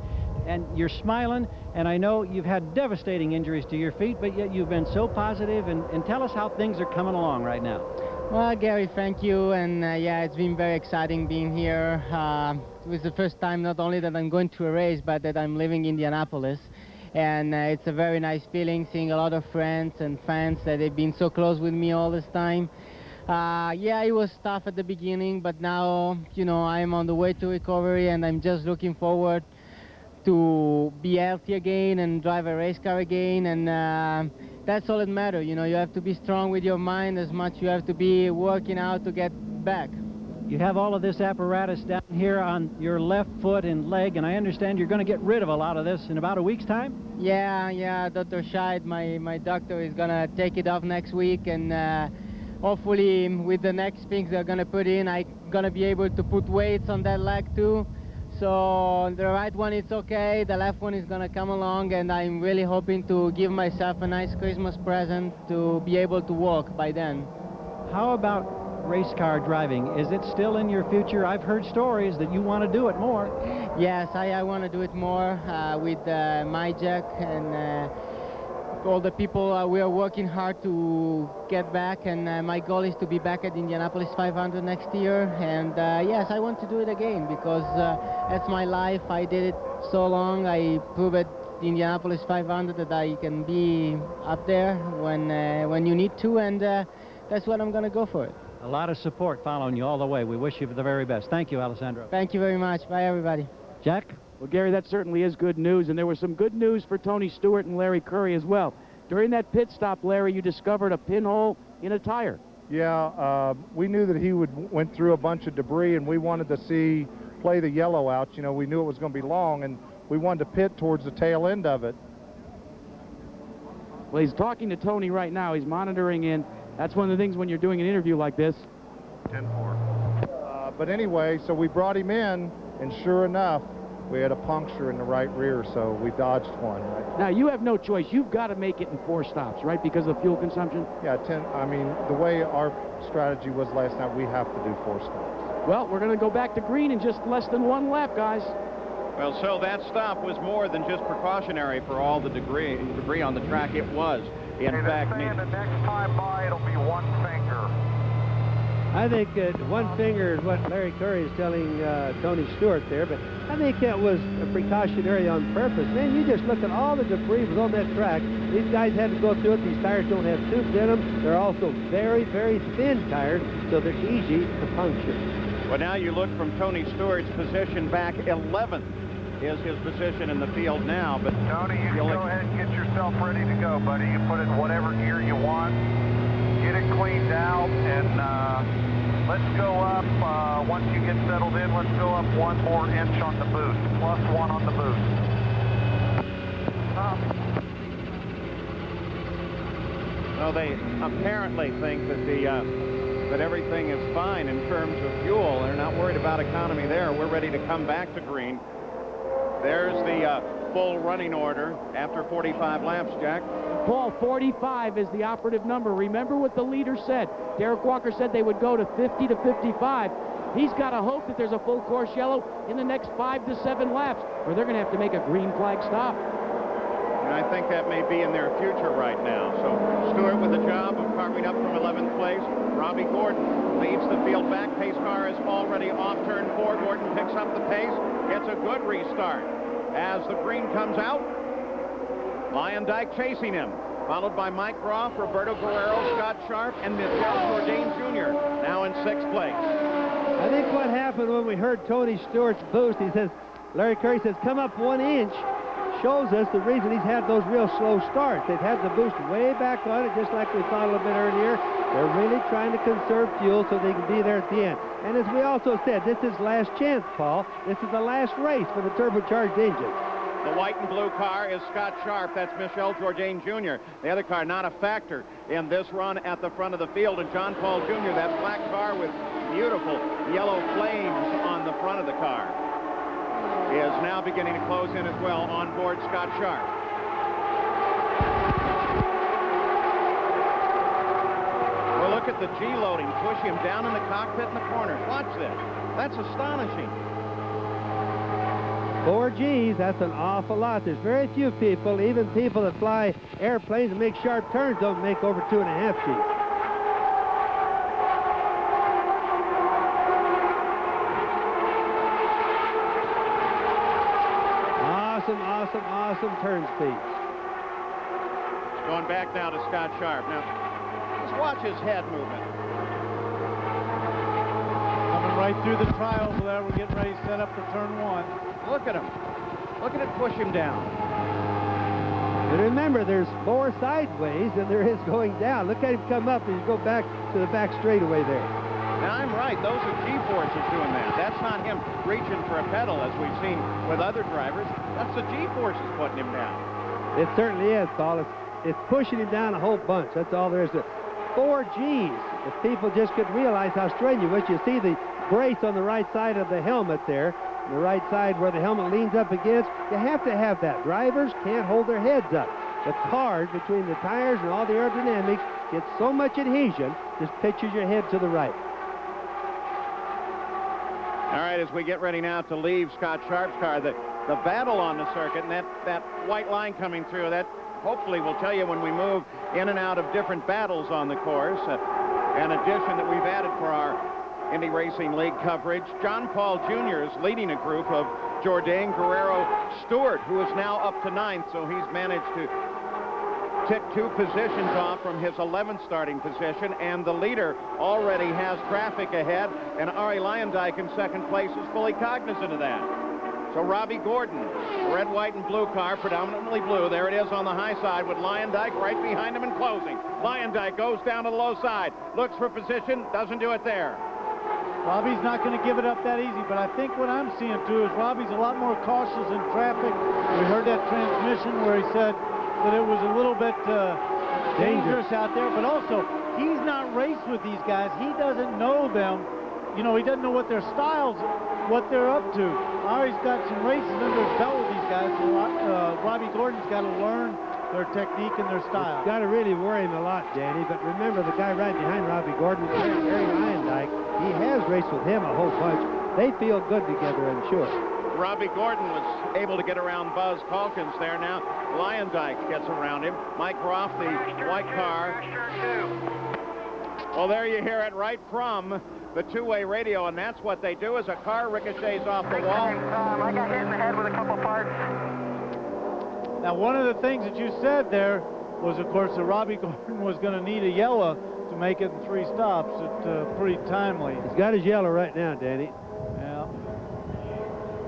and you're smiling, and I know you've had devastating injuries to your feet, but yet you've been so positive, and tell us how things are coming along right now. Well, Gary, thank you, and yeah, it's been very exciting being here. It was the first time not only that I'm going to a race, but that I'm living in Indianapolis, and it's a very nice feeling seeing a lot of friends and fans that they've been so close with me all this time. Yeah, it was tough at the beginning, but now, you know, I'm on the way to recovery, and I'm just looking forward to be healthy again and drive a race car again, and that's all that matters. You know, you have to be strong with your mind as much you have to be working out to get back. You have all of this apparatus down here on your left foot and leg, and I understand you're going to get rid of a lot of this in about a week's time? Yeah, Dr. Scheid, my doctor, is going to take it off next week, and hopefully with the next things they're going to put in, I'm going to be able to put weights on that leg too. So the right one is okay, the left one is going to come along, and I'm really hoping to give myself a nice Christmas present to be able to walk by then. How about race car driving? Is it still in your future? I've heard stories that you want to do it more. Yes, I want to do it more with MyJack and all the people. We are working hard to get back, and my goal is to be back at Indianapolis 500 next year. And yes, I want to do it again because that's my life. I did it so long. I proved at Indianapolis 500 that I can be up there when you need to, and that's what I'm going to go for it. A lot of support following you all the way. We wish you the very best. Thank you, Alessandro. Thank you very much. Bye, everybody. Jack? Well, Gary, that certainly is good news, and there was some good news for Tony Stewart and Larry Curry as well. During that pit stop, Larry, you discovered a pinhole in a tire. Yeah, we knew that he went through a bunch of debris, and we wanted to play the yellow out. You know, we knew it was going to be long, and we wanted to pit towards the tail end of it. Well, he's talking to Tony right now. He's monitoring in. That's one of the things when you're doing an interview like this. 10-4. But anyway, so we brought him in, and sure enough, we had a puncture in the right rear, so we dodged one. Right? Now, you have no choice. You've got to make it in 4 stops, right, because of fuel consumption? Yeah, I mean, the way our strategy was last night, we have to do 4 stops. Well, we're going to go back to green in just less than 1 lap, guys. Well, so that stop was more than just precautionary for all the debris on the track. It was, in fact, needed. The next time by, it'll be 1 finger. I think 1 finger is what Larry Curry is telling Tony Stewart there, but I think that was a precautionary on purpose. Man, you just look at all the debris was on that track. These guys had to go through it. These tires don't have tubes in them. They're also very, very thin tires, so they're easy to puncture. Well, now you look from Tony Stewart's position back 11th is his position in the field now. But Tony, you can go ahead and get yourself ready to go, buddy. You put it in whatever gear you want. Get it cleaned out, and Let's go up, once you get settled in, let's go up 1 more inch on the boost. +1 on the boost. So they apparently think that that everything is fine in terms of fuel. They're not worried about economy there. We're ready to come back to green. There's the full running order after 45 laps, Jack. Paul, 45 is the operative number. Remember what the leader said. Derek Walker said they would go to 50 to 55. He's got to hope that there's a full course yellow in the next 5 to 7 laps, or they're going to have to make a green flag stop. And I think that may be in their future right now. So Stewart with the job of carving up from 11th place. Robbie Gordon leads the field back. Pace car is already off turn 4. Gordon picks up the pace, gets a good restart. As the green comes out, Lyondike chasing him, followed by Mike Groff, Roberto Guerrero, Scott Sharp, and Michel Jourdain Jr. now in 6th place. I think what happened when we heard Tony Stewart's boost, he says, Larry Curry says, come up 1 inch, shows us the reason he's had those real slow starts. They've had the boost way back on it, just like we thought a little bit earlier. They're really trying to conserve fuel so they can be there at the end. And as we also said, this is last chance, Paul. This is the last race for the turbocharged engine. The white and blue car is Scott Sharp. That's Michel Jourdain Jr. The other car not a factor in this run at the front of the field. And John Paul Jr., that black car with beautiful yellow flames on the front of the car, is now beginning to close in as well on board Scott Sharp. Well, look at the G-loading. Push him down in the cockpit in the corners. Watch this. That's astonishing. 4 Gs, that's an awful lot. There's very few people, even people that fly airplanes and make sharp turns, don't make over 2.5 Gs. Awesome turn speeds. Going back now to Scott Sharp. Now, let's watch his head movement. Coming right through the trials there. We're getting ready to set up for turn 1. Look at him. Look at it push him down. And remember, there's more sideways than there is going down. Look at him come up and go back to the back straightaway there. Now, I'm right. Those are G-forces doing that. That's not him reaching for a pedal, as we've seen with other drivers. That's the G-forces putting him down. It certainly is, Paul. It's pushing him down a whole bunch. That's all there is to it. 4 Gs. If people just could realize how strenuous, you see the brace on the right side of the helmet there, the right side where the helmet leans up against. You have to have that. Drivers can't hold their heads up. The card between the tires and all the aerodynamics gets so much adhesion, just pitches your head to the right. All right, as we get ready now to leave Scott Sharp's car, the battle on the circuit, and that white line coming through, that hopefully will tell you when we move in and out of different battles on the course. An addition that we've added for our Indy Racing League coverage. John Paul Jr. is leading a group of Jourdain, Guerrero, Stewart, who is now up to 9th, so he's managed to tick 2 positions off from his 11th starting position, and the leader already has traffic ahead, and Arie Luyendyk in 2nd place is fully cognizant of that. So Robbie Gordon, red, white, and blue car, predominantly blue. There it is on the high side with Luyendyk right behind him and closing. Luyendyk goes down to the low side, looks for position, doesn't do it there. Robbie's not going to give it up that easy, but I think what I'm seeing too is Robbie's a lot more cautious in traffic. We heard that transmission where he said that it was a little bit dangerous out there, but also he's not raced with these guys. He doesn't know them. You know, he doesn't know what their styles, what they're up to. Arie's got some races under his belt with these guys, so Robbie Gordon's got to learn their technique and their style. It's got to really worry him a lot, Danny, but remember the guy right behind Robbie Gordon, Arie Luyendyk, he has raced with him a whole bunch. They feel good together, I'm sure. Robbie Gordon was able to get around Buzz Calkins there. Now Luyendyk gets around him. Mike Groff, the white car. Well, there you hear it right from the two-way radio, and that's what they do as a car ricochets off the wall. I got hit in the head with a couple parts. Now, one of the things that you said there was, of course, that Robbie Gordon was going to need a yellow to make it in 3 stops. It's pretty timely. He's got his yellow right now, Danny. Yeah.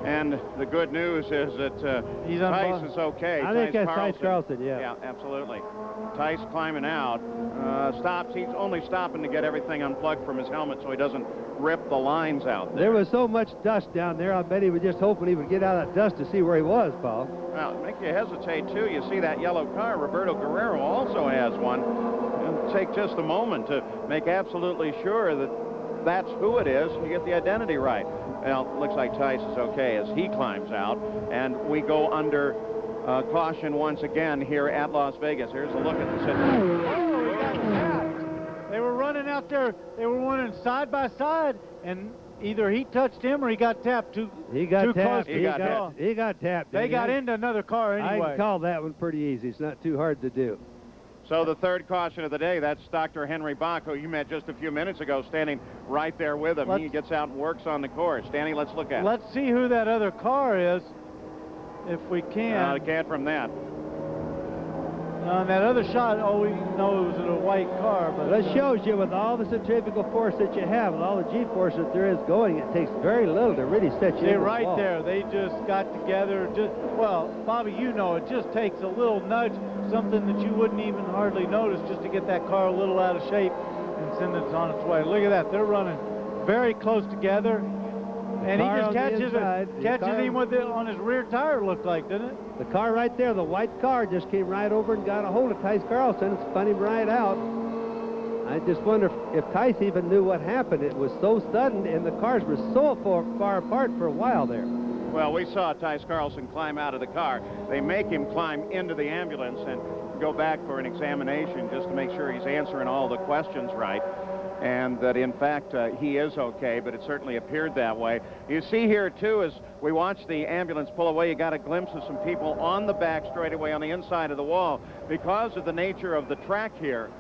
And the good news is that Tice is okay. I think that's Tice Carlson, yeah. Yeah, absolutely. Tice climbing out. Stops. He's only stopping to get everything unplugged from his helmet so he doesn't rip the lines out there. There was so much dust down there, I bet he was just hoping he would get out of that dust to see where he was, Paul. Well, it makes you hesitate, too. You see that yellow car. Roberto Guerrero also has one. It'll take just a moment to make absolutely sure that that's who it is. You get the identity right. Well, looks like Tice is okay as he climbs out. And we go under caution once again here at Las Vegas. Here's a look at the situation. Oh, he got tapped. They were running out there. They were running side by side, and either he touched him or he got tapped too close. He got tapped. They got into another car anyway. I can call that one pretty easy. It's not too hard to do. So the third caution of the day, that's Dr. Henry Bach, who you met just a few minutes ago, standing right there with him. He gets out and works on the course. Danny, let's look at it. Let's see who that other car is, if we can. I can't from that. On that other shot, all we know is a white car. But it shows you with all the centrifugal force that you have, and all the G-force that there is going, it takes very little to really set you they're in the right wall. there. They just got together. Well, Bobby, you know, it just takes a little nudge, something that you wouldn't even hardly notice, just to get that car a little out of shape and send it on its way. Look at that. They're running very close together. And he just catches him with it on his rear tire, looked like, didn't it? The car right there, the white car, just came right over and got a hold of Tice Carlson. Spun him right out. I just wonder if Tice even knew what happened. It was so sudden, and the cars were so far apart for a while there. Well, we saw Tice Carlson climb out of the car. They make him climb into the ambulance and go back for an examination just to make sure he's answering all the questions right. And that, in fact, he is okay, but it certainly appeared that way. You see here, too, as we watch the ambulance pull away, you got a glimpse of some people on the back straightaway on the inside of the wall. Because of the nature of the track here,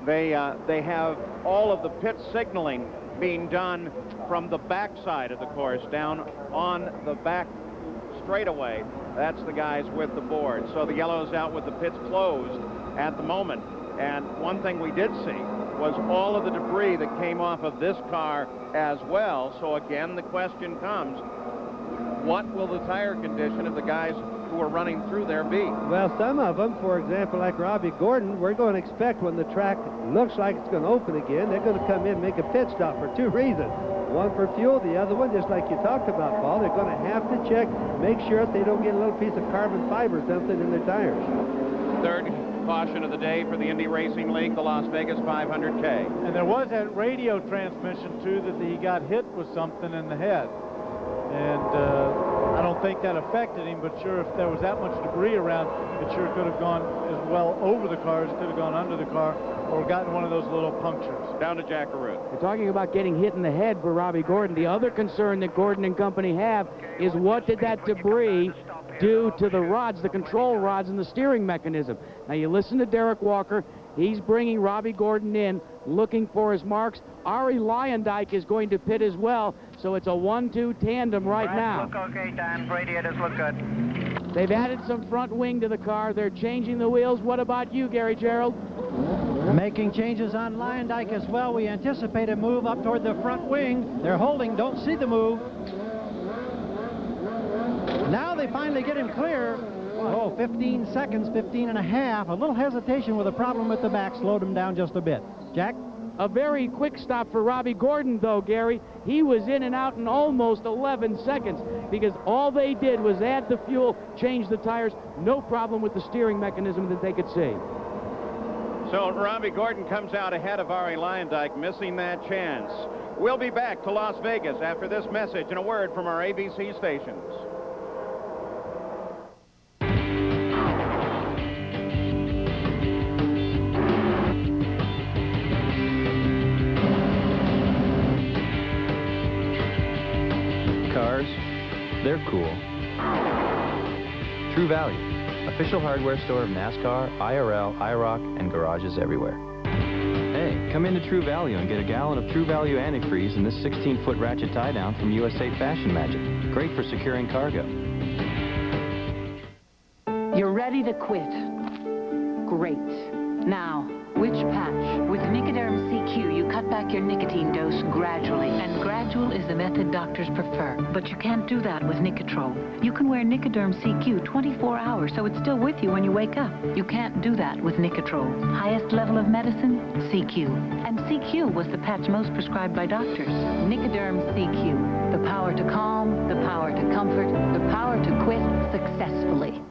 they have all of the pit signaling being done from the back side of the course, down on the back straightaway. That's the guys with the board. So the yellow's out with the pits closed at the moment. And one thing we did see was all of the debris that came off of this car as well. So again, the question comes, what will the tire condition of the guys who are running through there be? Well, some of them, for example, like Robbie Gordon, we're going to expect when the track looks like it's going to open again, they're going to come in and make a pit stop for two reasons. One for fuel, the other one, just like you talked about, Paul, they're going to have to check, make sure that they don't get a little piece of carbon fiber or something in their tires. Third caution of the day for the Indy Racing League, the Las Vegas 500K. And there was that radio transmission, too, that he got hit with something in the head. And I don't think that affected him, but sure, if there was that much debris around, it sure could have gone as well over the car as it could have gone under the car or gotten one of those little punctures. Down to Jack Arute. We're talking about getting hit in the head for Robbie Gordon. The other concern that Gordon and company have is what did that debris do to the rods, the control rods, and the steering mechanism. Now, you listen to Derek Walker. He's bringing Robbie Gordon in, looking for his marks. Ari Lyondike is going to pit as well, so it's a 1-2 tandem right now. Look okay, Dan. Radiators look good. They've added some front wing to the car. They're changing the wheels. What about you, Gary Gerald? Making changes on Lyondike as well. We anticipate a move up toward the front wing. They're holding, don't see the move. Now they finally get him clear. Oh, 15 seconds, 15 and a half. A little hesitation with a problem with the back slowed him down just a bit. Jack? A very quick stop for Robbie Gordon, though, Gary. He was in and out in almost 11 seconds because all they did was add the fuel, change the tires. No problem with the steering mechanism that they could see. So Robbie Gordon comes out ahead of Ari Lyondike, missing that chance. We'll be back to Las Vegas after this message and a word from our ABC stations. Cars, they're cool. True Value, official hardware store of NASCAR, IRL, IROC, and garages everywhere. Hey, come into True Value and get a gallon of True Value antifreeze and this 16-foot ratchet tie-down from USA Fashion Magic. Great for securing cargo. You're ready to quit. Great. Now, which patch? With Nicoderm CQ, you cut back your nicotine dose gradually, and gradual is the method doctors prefer. But you can't do that with Nicotrol. You can wear Nicoderm CQ 24 hours, so it's still with you when you wake up. You can't do that with Nicotrol. Highest level of medicine? CQ. And CQ was the patch most prescribed by doctors. Nicoderm CQ. The power to calm, the power to comfort, the power to quit successfully.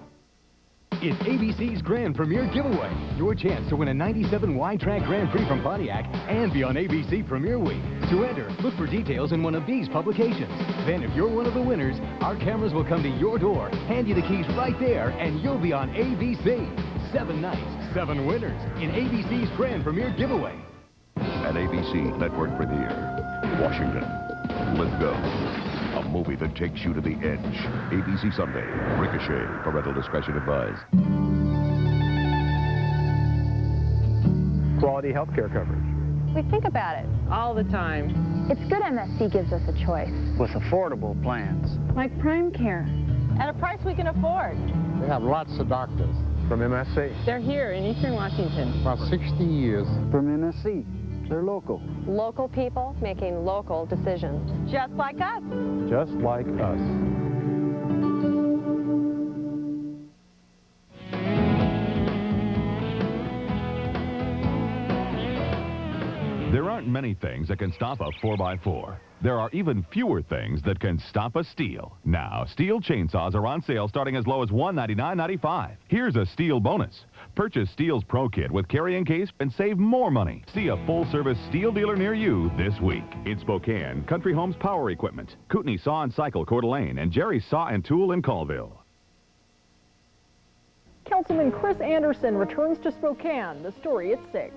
It's ABC's Grand Premiere Giveaway. Your chance to win a 97 wide-track Grand Prix from Pontiac and be on ABC Premiere Week. To enter, look for details in one of these publications. Then if you're one of the winners, our cameras will come to your door, hand you the keys right there, and you'll be on ABC. 7 nights, 7 winners in ABC's Grand Premiere Giveaway. An ABC network premiere. Washington. Let's go. A movie that takes you to the edge. ABC Sunday. Ricochet. Parental discretion advised. Quality health care coverage. We think about it all the time. It's good MSC gives us a choice. With affordable plans. Like Prime Care. At a price we can afford. We have lots of doctors. From MSC. They're here in Eastern Washington. About 60 years. From MSC. They're local. Local people making local decisions. Just like us. Just like us. There aren't many things that can stop a 4x4. There are even fewer things that can stop a Stihl. Now, Stihl chainsaws are on sale starting as low as $199.95. Here's a Stihl bonus. Purchase Stihl's Pro Kit with carrying case and save more money. See a full-service Stihl dealer near you this week. In Spokane, Country Homes Power Equipment, Kootenai Saw and Cycle, Coeur d'Alene, and Jerry's Saw and Tool in Colville. Councilman Chris Anderson returns to Spokane. The story at 6.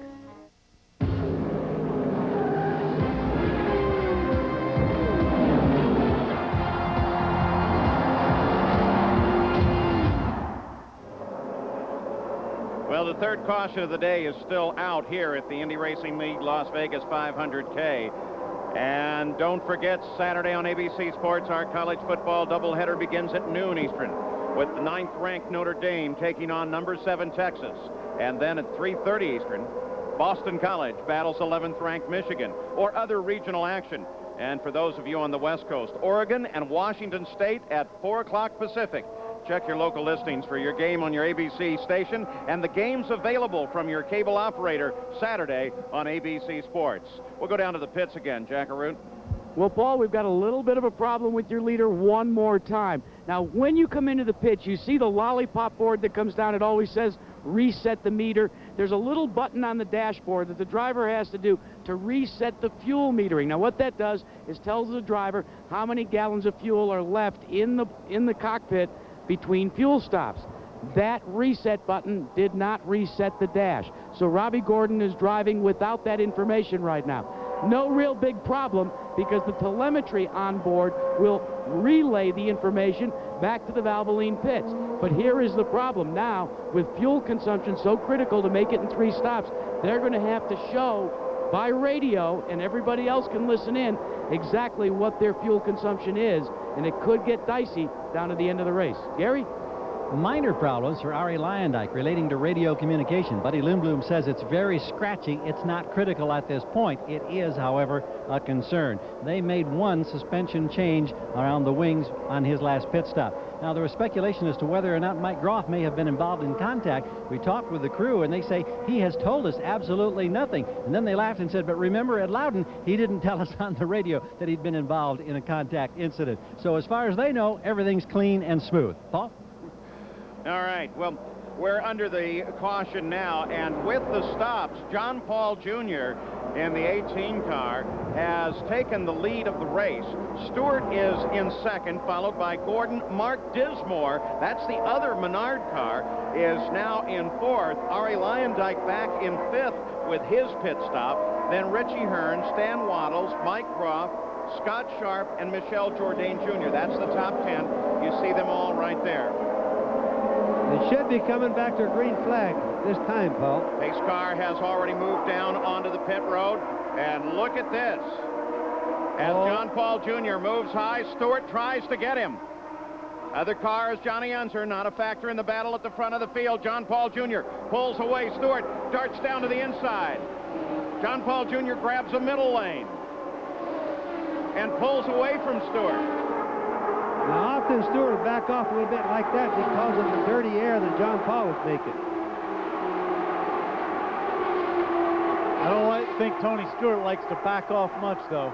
Well, the third caution of the day is still out here at the Indy Racing League Las Vegas 500K. And don't forget, Saturday on ABC Sports, our college football doubleheader begins at noon Eastern with the 9th-ranked Notre Dame taking on number 7 Texas. And then at 3:30 Eastern, Boston College battles 11th-ranked Michigan, or other regional action. And for those of you on the West Coast, Oregon and Washington State at 4 o'clock Pacific. Check your local listings for your game on your ABC station and the games available from your cable operator Saturday on ABC Sports. We'll go down to the pits again, Jackaroo. Well, Paul, we've got a little bit of a problem with your leader one more time. Now, when you come into the pits, you see the lollipop board that comes down. It always says reset the meter. There's a little button on the dashboard that the driver has to do to reset the fuel metering. Now, what that does is tells the driver how many gallons of fuel are left in the cockpit between fuel stops. That reset button did not reset the dash. So Robbie Gordon is driving without that information right now. No real big problem because the telemetry on board will relay the information back to the Valvoline pits. But here is the problem. Now, with fuel consumption so critical to make it in 3 stops, they're going to have to show by radio, and everybody else can listen in, exactly what their fuel consumption is, and it could get dicey down to the end of the race. Gary? Minor problems for Ari Lyondike relating to radio communication. Buddy Lindblom says it's very scratchy. It's not critical at this point. It is, however, a concern. They made one suspension change around the wings on his last pit stop. Now, there was speculation as to whether or not Mike Groff may have been involved in contact. We talked with the crew, and they say he has told us absolutely nothing. And then they laughed and said, but remember at Loudon, he didn't tell us on the radio that he'd been involved in a contact incident. So as far as they know, everything's clean and smooth. Paul? All right, well, we're under the caution now, and with the stops, John Paul Jr. in the 18 car has taken the lead of the race. Stewart is in second, followed by Gordon. Mark Dismore, that's the other Menard car, is now in fourth. Ari Lyondike back in fifth with his pit stop. Then Richie Hearn, Stan Waddles, Mike Groff, Scott Sharp, and Michelle Jourdain Jr. That's the top 10. You see them all right there. They should be coming back to a green flag this time, Paul. Pace car has already moved down onto the pit road, and look at this. As John Paul Jr. moves high, Stewart tries to get him. Other cars, Johnny Unser, not a factor in the battle at the front of the field. John Paul Jr. pulls away. Stewart darts down to the inside. John Paul Jr. grabs a middle lane and pulls away from Stewart. Now, often Stewart will back off a little bit like that because of the dirty air that John Paul was making. I don't think Tony Stewart likes to back off much, though.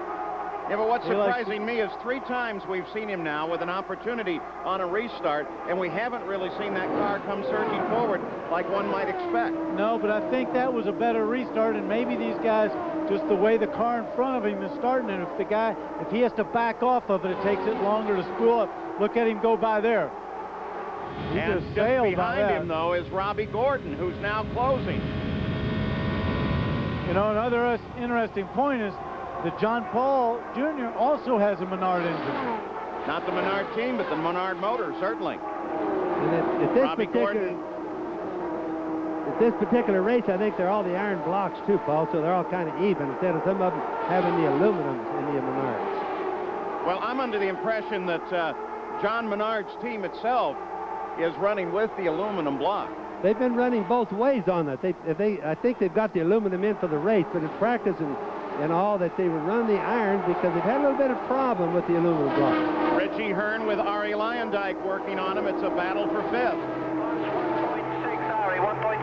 Yeah, but what's surprising me is 3 times we've seen him now with an opportunity on a restart, and we haven't really seen that car come surging forward like one might expect. No, but I think that was a better restart, and maybe these guys, just the way the car in front of him is starting, and if he has to back off of it, it takes it longer to spool up. Look at him go by there. He and just behind him, though, is Robbie Gordon, who's now closing. You know, another interesting point is that John Paul Jr. also has a Menard engine. Not the Menard team, but the Menard motor, certainly. And at this particular race, I think they're all the iron blocks too, Paul, so they're all kind of even, instead of some of them having the aluminum in the Menards. Well, I'm under the impression that John Menard's team itself is running with the aluminum block. They've been running both ways on that. I think they've got the aluminum in for the race, but in practice and all that they would run the iron because they've had a little bit of problem with the aluminum block. Richie Hearn with Ari Lyondike working on him. It's a battle for 5th. 1.6, Ari, 1.6.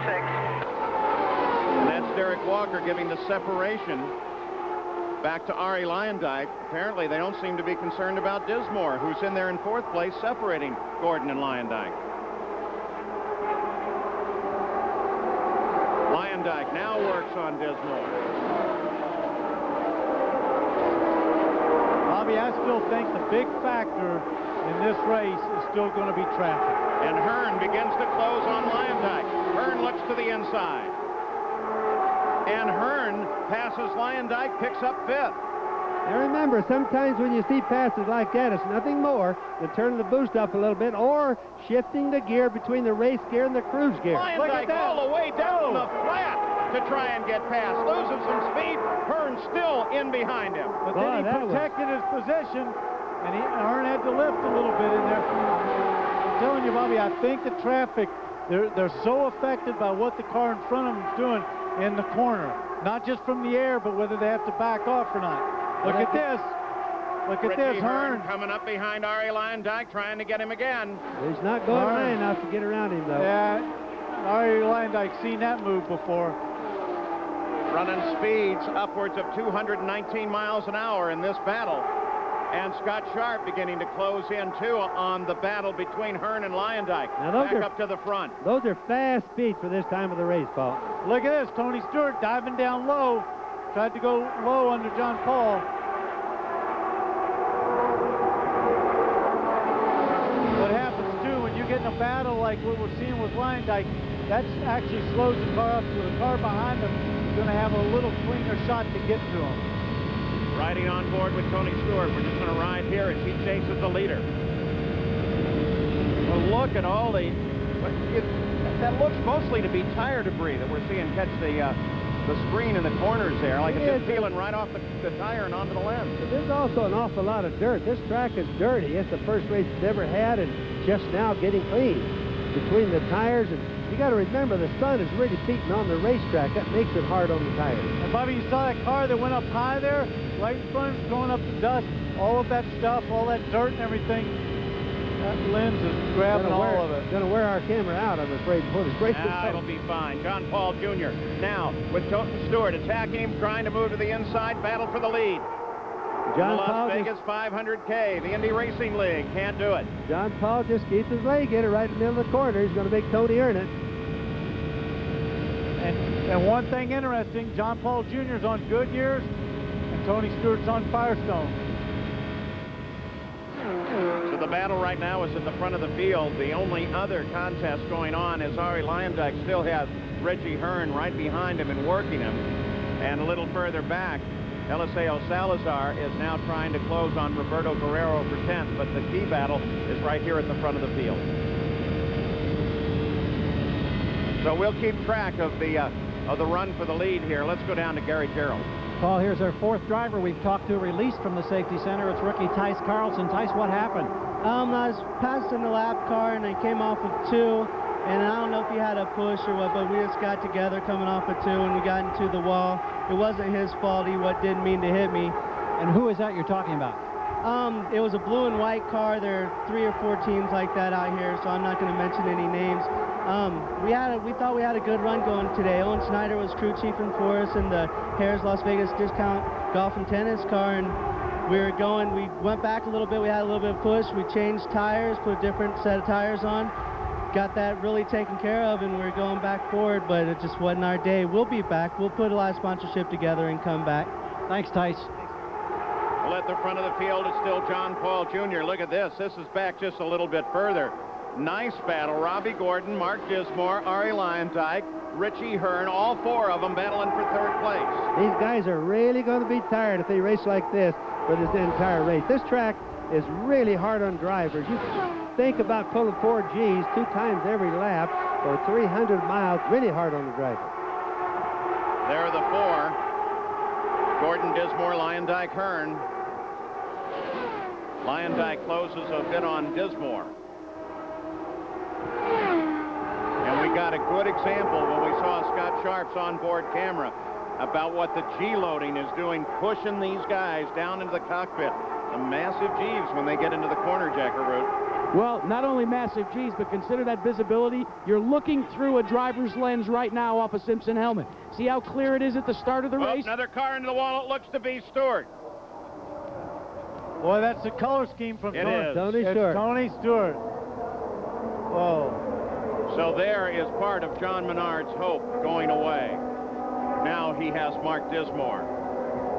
And that's Derek Walker giving the separation back to Ari Lyondike. Apparently they don't seem to be concerned about Dismore, who's in there in 4th place, separating Gordon and Lyondike. Lyondike now works on Dismore. Bobby, I still think the big factor in this race is still going to be traffic. And Hearn begins to close on Lyondike. Hearn looks to the inside. And Hearn passes Lyondike, picks up 5th. Now remember, sometimes when you see passes like that, it's nothing more than turning the boost up a little bit or shifting the gear between the race gear and the cruise gear. Lyondike all the way down the flat to try and get past. Loses some speed. Hearn still in behind him. But then he protected his position, and Hearn had to lift a little bit in there. I'm telling you, Bobby, I think the traffic, they're so affected by what the car in front of them is doing in the corner. Not just from the air, but whether they have to back off or not. Look at this. Look at this, Hearn. Coming up behind Ari Lyondike, trying to get him again. He's not going high enough to get around him, though. Yeah, Ari Lyondike's seen that move before. Running speeds upwards of 219 miles an hour in this battle. And Scott Sharp beginning to close in, too, on the battle between Hearn and Lyondike. Now those back up to the front. Those are fast speeds for this time of the race, Paul. Look at this. Tony Stewart diving down low. Tried to go low under John Paul. What happens, too, when you get in a battle like what we're seeing with Lyondike, that actually slows the car up, so the car behind him is going to have a little cleaner shot to get to him. Riding on board with Tony Stewart. We're just going to ride here as he chases the leader. Well, look at all the... that looks mostly to be tire debris that we're seeing catch the screen in the corners there, like it's just peeling right off the tire and onto the lens. But there's also an awful lot of dirt. This track is dirty. It's the first race it's ever had, and just now getting clean between the tires. And you got to remember, the sun is really beating on the racetrack. That makes it hard on the tires. And Bobby, you saw that car that went up high there, right in front, throwing up the dust, all of that stuff, all that dirt and everything. That lens is grabbing all of it. Going to wear our camera out, I'm afraid, before this race is it'll be fine. John Paul Jr. now with Tony Stewart attacking him, trying to move to the inside, battle for the lead. John Las Paul Vegas 500K, the Indy Racing League, can't do it. John Paul just keeps his leg in it right in the middle of the corner. He's going to make Tony earn it. And one thing interesting, John Paul Jr. is on Goodyears, and Tony Stewart's on Firestone. So the battle right now is at the front of the field. The only other contest going on is Ari Lyondike still has Reggie Hearn right behind him and working him. And a little further back, Eliseo Salazar is now trying to close on Roberto Guerrero for 10th, but the key battle is right here at the front of the field. So we'll keep track of the run for the lead here. Let's go down to Gary Gerald. Paul, here's our 4th driver we've talked to, released from the safety center. It's rookie Tice Carlson. Tice, what happened? I was passing the lap car and I came off of 2, and I don't know if he had a push or what, but we just got together coming off of 2 and we got into the wall. It wasn't his fault. He didn't mean to hit me. And who is that you're talking about? It was a blue and white car. There are 3 or 4 teams like that out here, so I'm not going to mention any names. We thought we had a good run going today. Owen Schneider was crew chiefing for us in the IRL Las Vegas discount golf and tennis car, and we went back a little bit. We had a little bit of push. We changed tires, put a different set of tires on, got that really taken care of, and we're going back forward, but it just wasn't our day. We'll be back. We'll put a lot of sponsorship together and come back. Thanks, Tice. Well, at the front of the field, it's still John Paul Jr. Look at this. This is back just a little bit further. Nice battle. Robbie Gordon, Mark Dismore, Ari Lyondike, Richie Hearn, all 4 of them battling for 3rd place. These guys are really going to be tired if they race like this for this entire race. This track is really hard on drivers. You think about pulling 4 Gs 2 times every lap for 300 miles, really hard on the driver. There are the 4. Gordon, Dismore, Lyondike, Hearn. Lyondike closes a bit on Dismore. And we got a good example when we saw Scott Sharp's onboard camera about what the G-loading is doing, pushing these guys down into the cockpit. Some massive Gs when they get into the corner, Jacker Root. Well, not only massive Gs, but consider that visibility. You're looking through a driver's lens right now off a Simpson helmet. See how clear it is at the start of the race? Another car into the wall. It looks to be Stewart. Boy, that's the color scheme from Tony Stewart. Tony Stewart. Whoa. So there is part of John Menard's hope going away. Now he has Mark Dismore,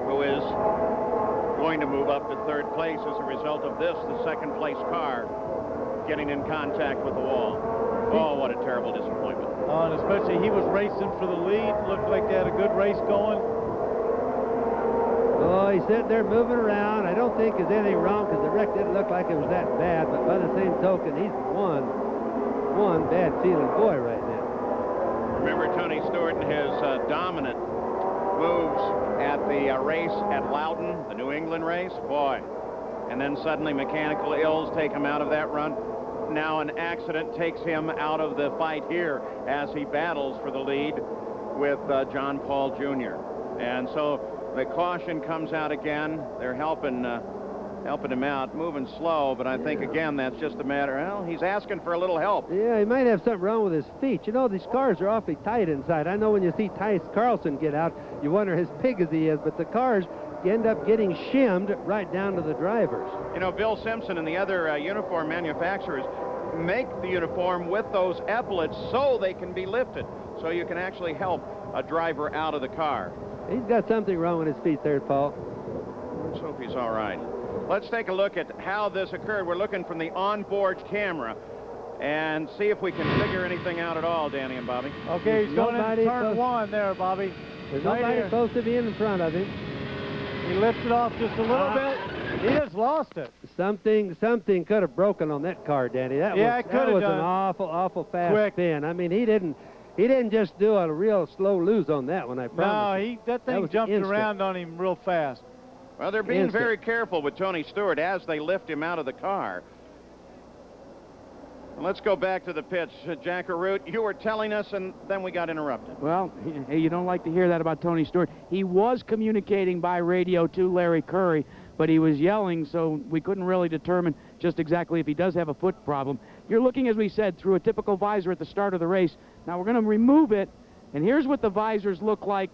who is going to move up to 3rd place as a result of this, the 2nd place car getting in contact with the wall. Oh, what a terrible disappointment. Oh, and especially he was racing for the lead. Looked like they had a good race going. Oh, he's sitting there moving around. I don't think there's anything wrong because the wreck didn't look like it was that bad, but by the same token, he's one bad feeling boy right now. Remember Tony Stewart and his dominant moves at the race at Loudon, the New England race? Boy. And then suddenly mechanical ills take him out of that run. Now an accident takes him out of the fight here as he battles for the lead with John Paul Jr. And so the caution comes out again. They're helping him out, moving slow, but I think, again, that's just a matter, well, he's asking for a little help. Yeah, he might have something wrong with his feet. You know, these cars are awfully tight inside. I know when you see Tice Carlson get out, you wonder as big as he is, but the cars end up getting shimmed right down to the drivers. You know, Bill Simpson and the other uniform manufacturers make the uniform with those epaulets so they can be lifted, so you can actually help a driver out of the car. He's got something wrong with his feet there, Paul. Let's hope he's all right. Let's take a look at how this occurred. We're looking from the onboard camera and see if we can figure anything out at all, Danny and Bobby. Okay, he's going into turn 1 there, Bobby. There's nobody supposed to be in front of him. He lifted off just a little bit. He just lost it. Something could have broken on that car, Danny. That was an awful fast spin. I mean, he didn't just do a real slow lose on that one, I promise. No, that thing jumped around on him real fast. Well, they're being very careful with Tony Stewart as they lift him out of the car. Let's go back to the pitch. Jacker Root, you were telling us, and then we got interrupted. Well, hey, you don't like to hear that about Tony Stewart. He was communicating by radio to Larry Curry, but he was yelling, so we couldn't really determine just exactly if he does have a foot problem. You're looking, as we said, through a typical visor at the start of the race. Now we're going to remove it, and here's what the visors look like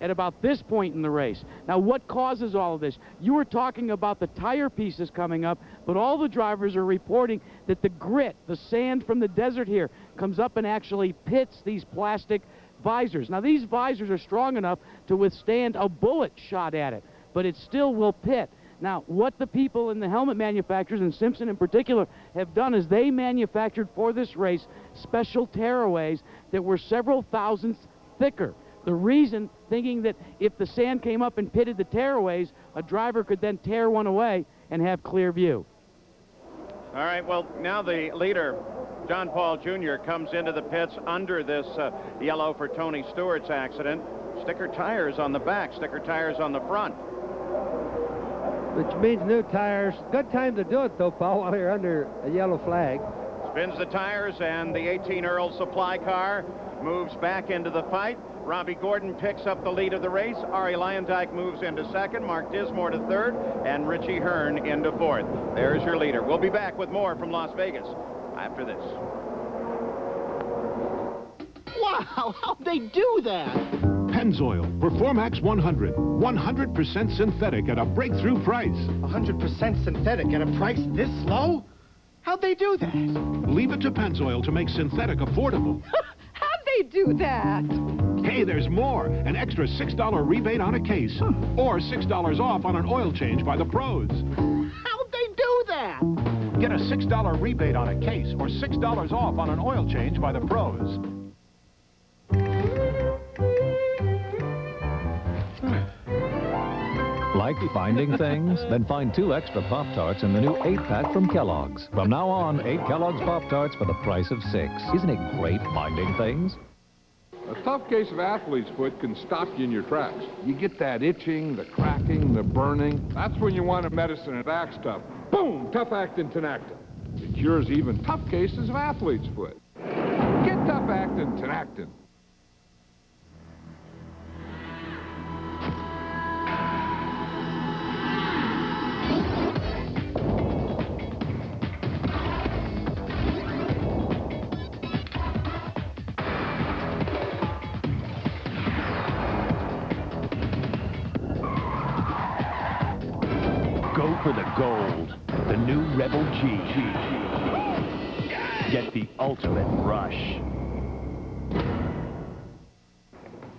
at about this point in the race. Now, what causes all of this? You were talking about the tire pieces coming up, but all the drivers are reporting that the grit, the sand from the desert here, comes up and actually pits these plastic visors. Now, these visors are strong enough to withstand a bullet shot at it, but it still will pit. Now, what the people in the helmet manufacturers, and Simpson in particular, have done is they manufactured for this race special tearaways that were several thousandths thicker. The reason, thinking that if the sand came up and pitted the tearaways, a driver could then tear one away and have clear view. All right, well, now the leader, John Paul Jr., comes into the pits under this yellow for Tony Stewart's accident. Sticker tires on the back, sticker tires on the front. Which means new tires. Good time to do it, though, Paul, while you're under a yellow flag. Spins the tires, and the 18 Earl supply car moves back into the fight. Robbie Gordon picks up the lead of the race. Ari Lyondike moves into second. Mark Dismore to third. And Richie Hearn into fourth. There's your leader. We'll be back with more from Las Vegas after this. Wow, how'd they do that? Pennzoil Performax 100. 100% synthetic at a breakthrough price. 100% synthetic at a price this low? How'd they do that? Leave it to Pennzoil to make synthetic affordable. How'd they do that? Hey, there's more. An extra $6 rebate on a case. Or $6 off on an oil change by the pros. How'd they do that? Get a $6 rebate on a case or $6 off on an oil change by the pros. Like finding things? Then find 2 extra Pop-Tarts in the new 8-pack from Kellogg's. From now on, 8 Kellogg's Pop-Tarts for the price of 6. Isn't it great finding things? A tough case of athlete's foot can stop you in your tracks. You get that itching, the cracking, the burning. That's when you want a medicine that acts tough. Boom! Tough Actin Tenactin. It cures even tough cases of athlete's foot. Get Tough Actin Tenactin. Go for the gold. The new Rebel G. Get the ultimate rush.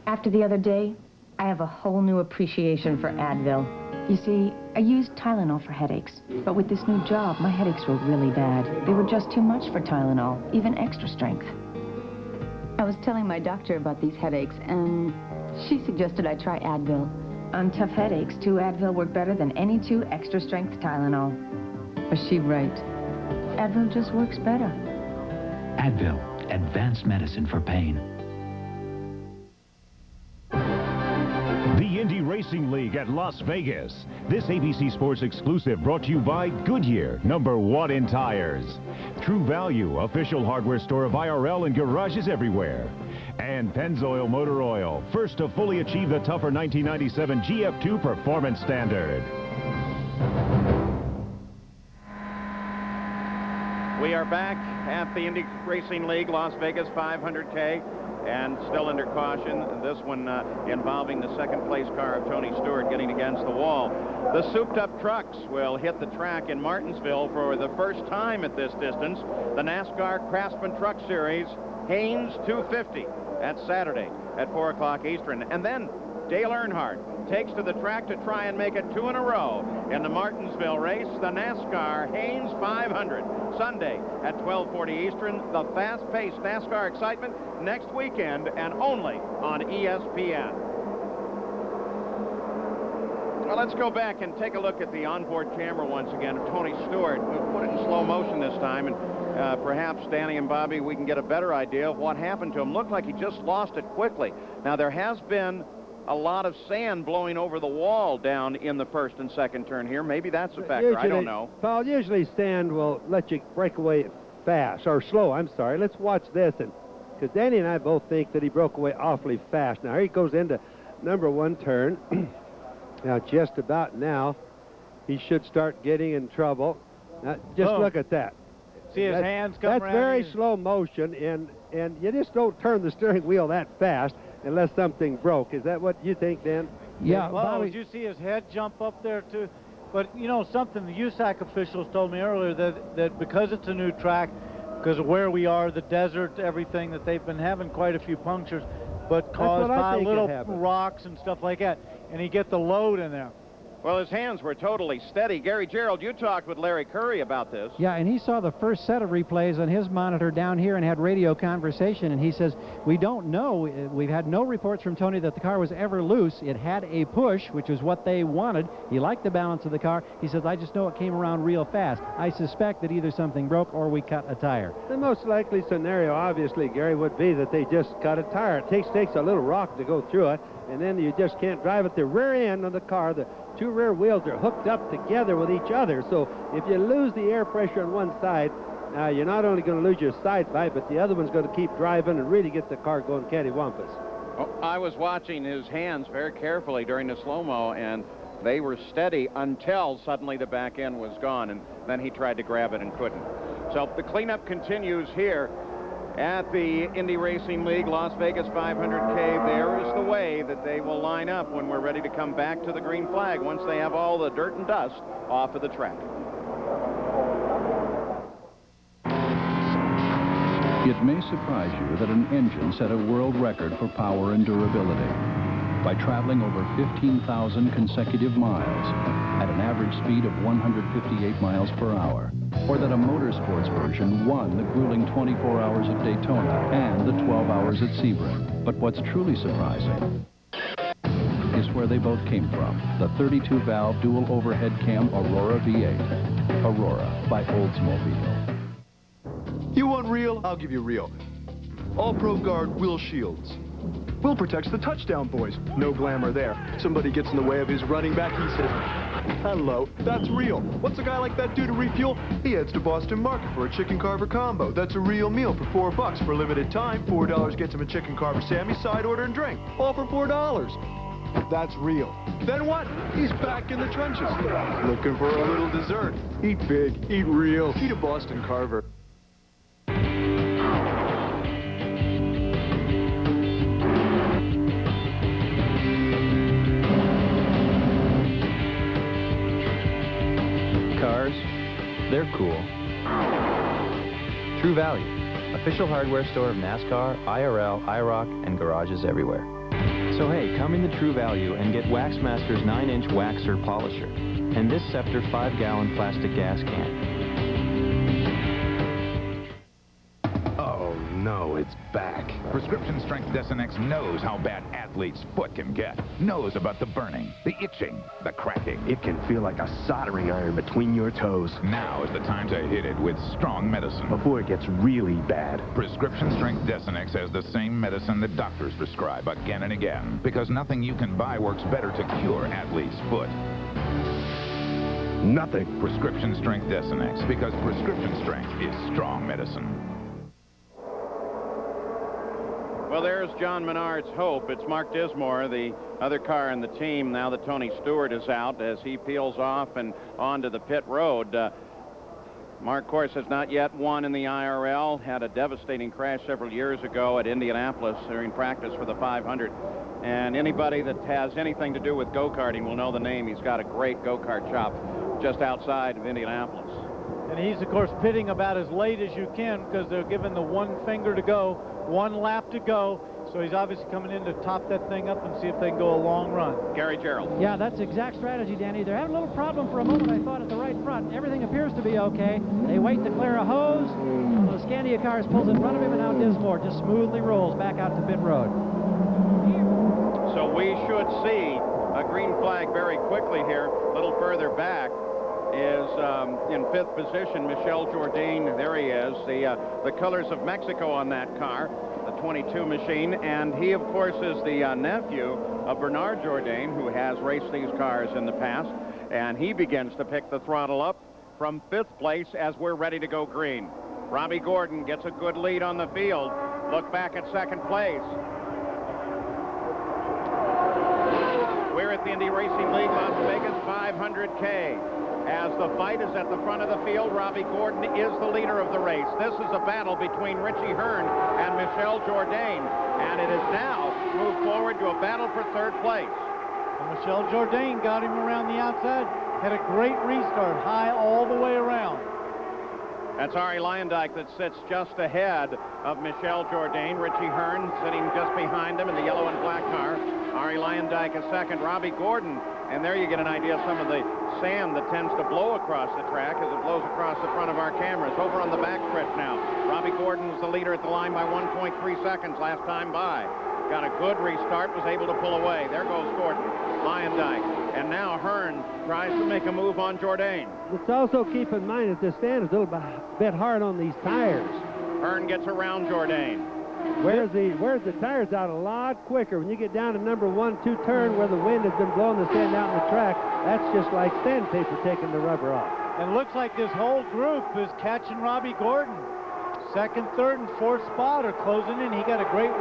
After the other day, I have a whole new appreciation for Advil. You see, I used Tylenol for headaches, but with this new job, my headaches were really bad. They were just too much for Tylenol, even extra strength. I was telling my doctor about these headaches, and she suggested I try Advil. On tough headaches, 2 Advil work better than any 2 extra-strength Tylenol. Was she right? Advil just works better. Advil, advanced medicine for pain. The Indy Racing League at Las Vegas. This ABC Sports exclusive brought to you by Goodyear, #1 in tires. True Value, official hardware store of IRL and garages everywhere. And Pennzoil Motor Oil, first to fully achieve the tougher 1997 GF2 performance standard. We are back at the Indy Racing League, Las Vegas 500K, and still under caution. This one involving the second-place car of Tony Stewart getting against the wall. The souped-up trucks will hit the track in Martinsville for the first time at this distance. The NASCAR Craftsman Truck Series, Haynes 250. That's Saturday at 4 o'clock Eastern. And then Dale Earnhardt takes to the track to try and make it 2 in a row in the Martinsville race, the NASCAR Haynes 500. Sunday at 12:40 Eastern, the fast-paced NASCAR excitement next weekend and only on ESPN. Well, let's go back and take a look at the onboard camera once again of Tony Stewart. We'll put it in slow motion this time, and perhaps Danny and Bobby, we can get a better idea of what happened to him. Looked like he just lost it quickly. Now, there has been a lot of sand blowing over the wall down in the first and second turn here. Maybe that's a factor. I don't know. Paul, usually sand will let you break away fast, or slow, I'm sorry. Let's watch this, because Danny and I both think that he broke away awfully fast. Now, here he goes into #1 turn. Now, just about now, he should start getting in trouble. Now, just look at that. See his hands come around. That's very slow motion, and you just don't turn the steering wheel that fast unless something broke. Is that what you think, Dan? Yeah, well, did you see his head jump up there, too? But, you know, something the USAC officials told me earlier, that because it's a new track, because of where we are, the desert, everything, that they've been having quite a few punctures, but caused by little rocks and stuff like that. And he get the load in there. Well, his hands were totally steady. Gary Gerald, you talked with Larry Curry about this. Yeah, and he saw the first set of replays on his monitor down here and had radio conversation, and he says, we don't know. We've had no reports from Tony that the car was ever loose. It had a push, which is what they wanted. He liked the balance of the car. He says, I just know it came around real fast. I suspect that either something broke or we cut a tire. The most likely scenario, obviously, Gary, would be that they just cut a tire. It takes a little rock to go through it, and then you just can't drive it. The rear end of the car, the two rear wheels are hooked up together with each other. So if you lose the air pressure on one side, you're not only going to lose your side bite, but the other one's going to keep driving and really get the car going cattywampus. Oh, I was watching his hands very carefully during the slow-mo, and they were steady until suddenly the back end was gone, and then he tried to grab it and couldn't. So the cleanup continues here at the Indy Racing League Las Vegas 500K. There is the way that they will line up when we're ready to come back to the green flag once they have all the dirt and dust off of the track. It may surprise you that an engine set a world record for power and durability by traveling over 15,000 consecutive miles at an average speed of 158 miles per hour, or that a motorsports version won the grueling 24 hours of Daytona and the 12 hours at Sebring. But what's truly surprising is where they both came from, the 32-valve dual overhead cam Aurora V8. Aurora by Oldsmobile. You want real? I'll give you real. All Pro Guard Will Shields. Will protects the touchdown boys. No glamour there. Somebody gets in the way of his running back, he says, hello, that's real. What's a guy like that do to refuel? He heads to Boston Market for a chicken carver combo. That's a real meal for $4 for a limited time. $4 gets him a chicken carver Sammy, side order, and drink. All for $4. That's real. Then what? He's back in the trenches. Looking for a little dessert. Eat big, eat real, eat a Boston Carver. Cars, they're cool. True Value, official hardware store of NASCAR, IRL, IROC, and garages everywhere. So hey, come into True Value and get Waxmaster's 9-inch waxer polisher and this Scepter 5-gallon plastic gas can. Oh no, it's back. Prescription Strength Desonex knows how bad athlete's foot can get. Knows about the burning, the itching, the cracking. It can feel like a soldering iron between your toes. Now is the time to hit it with strong medicine. Before it gets really bad. Prescription Strength Desonex has the same medicine that doctors prescribe again and again, because nothing you can buy works better to cure athlete's foot. Nothing. Prescription Strength Desonex, because prescription strength is strong medicine. Well, there's John Menard's hope. It's Mark Dismore, the other car in the team, now that Tony Stewart is out, as he peels off and onto the pit road. Mark, of course, has not yet won in the IRL, had a devastating crash several years ago at Indianapolis during practice for the 500. And anybody that has anything to do with go-karting will know the name. He's got a great go-kart shop just outside of Indianapolis. And he's, of course, pitting about as late as you can because they're given the one finger to go, one lap to go. So he's obviously coming in to top that thing up and see if they can go a long run. Gary Gerald. Yeah, that's the exact strategy, Danny. They're having a little problem for a moment, I thought, at the right front. Everything appears to be okay. They wait to clear a hose. The Scandia cars pulls in front of him, and now Dismore just smoothly rolls back out to pit road. So we should see a green flag very quickly here. A little further back is in 5th position, Michel Jourdain. There he is, the colors of Mexico on that car, the 22 machine, and he, of course, is the nephew of Bernard Jourdain, who has raced these cars in the past, and he begins to pick the throttle up from 5th place as we're ready to go green. Robbie Gordon gets a good lead on the field. Look back at 2nd place. We're at the Indy Racing League Las Vegas 500K. As the fight is at the front of the field, Robbie Gordon is the leader of the race. This is a battle between Richie Hearn and Michel Jourdain, and it has now moved forward to a battle for 3rd place. And Michel Jourdain got him around the outside, had a great restart, high all the way around. That's Ari Leyendyke that sits just ahead of Michel Jourdain. Richie Hearn sitting just behind him in the yellow and black car. Ari Leyendyke is 2nd. Robbie Gordon, and there you get an idea of some of the sand that tends to blow across the track as it blows across the front of our cameras. Over on the backstretch now. Robbie Gordon was the leader at the line by 1.3 seconds last time by. Got a good restart, was able to pull away. There goes Gordon, Leyendyke, and now Hearn tries to make a move on Jourdain. Let's also keep in mind that this sand is a little bit hard on these tires. Hearn gets around Jourdain. Wears the tires out a lot quicker. When you get down to number 1-2 turn where the wind has been blowing the sand out in the track, that's just like sandpaper taking the rubber off. And it looks like this whole group is catching Robbie Gordon. Second, third, and fourth spot are closing in. He got a great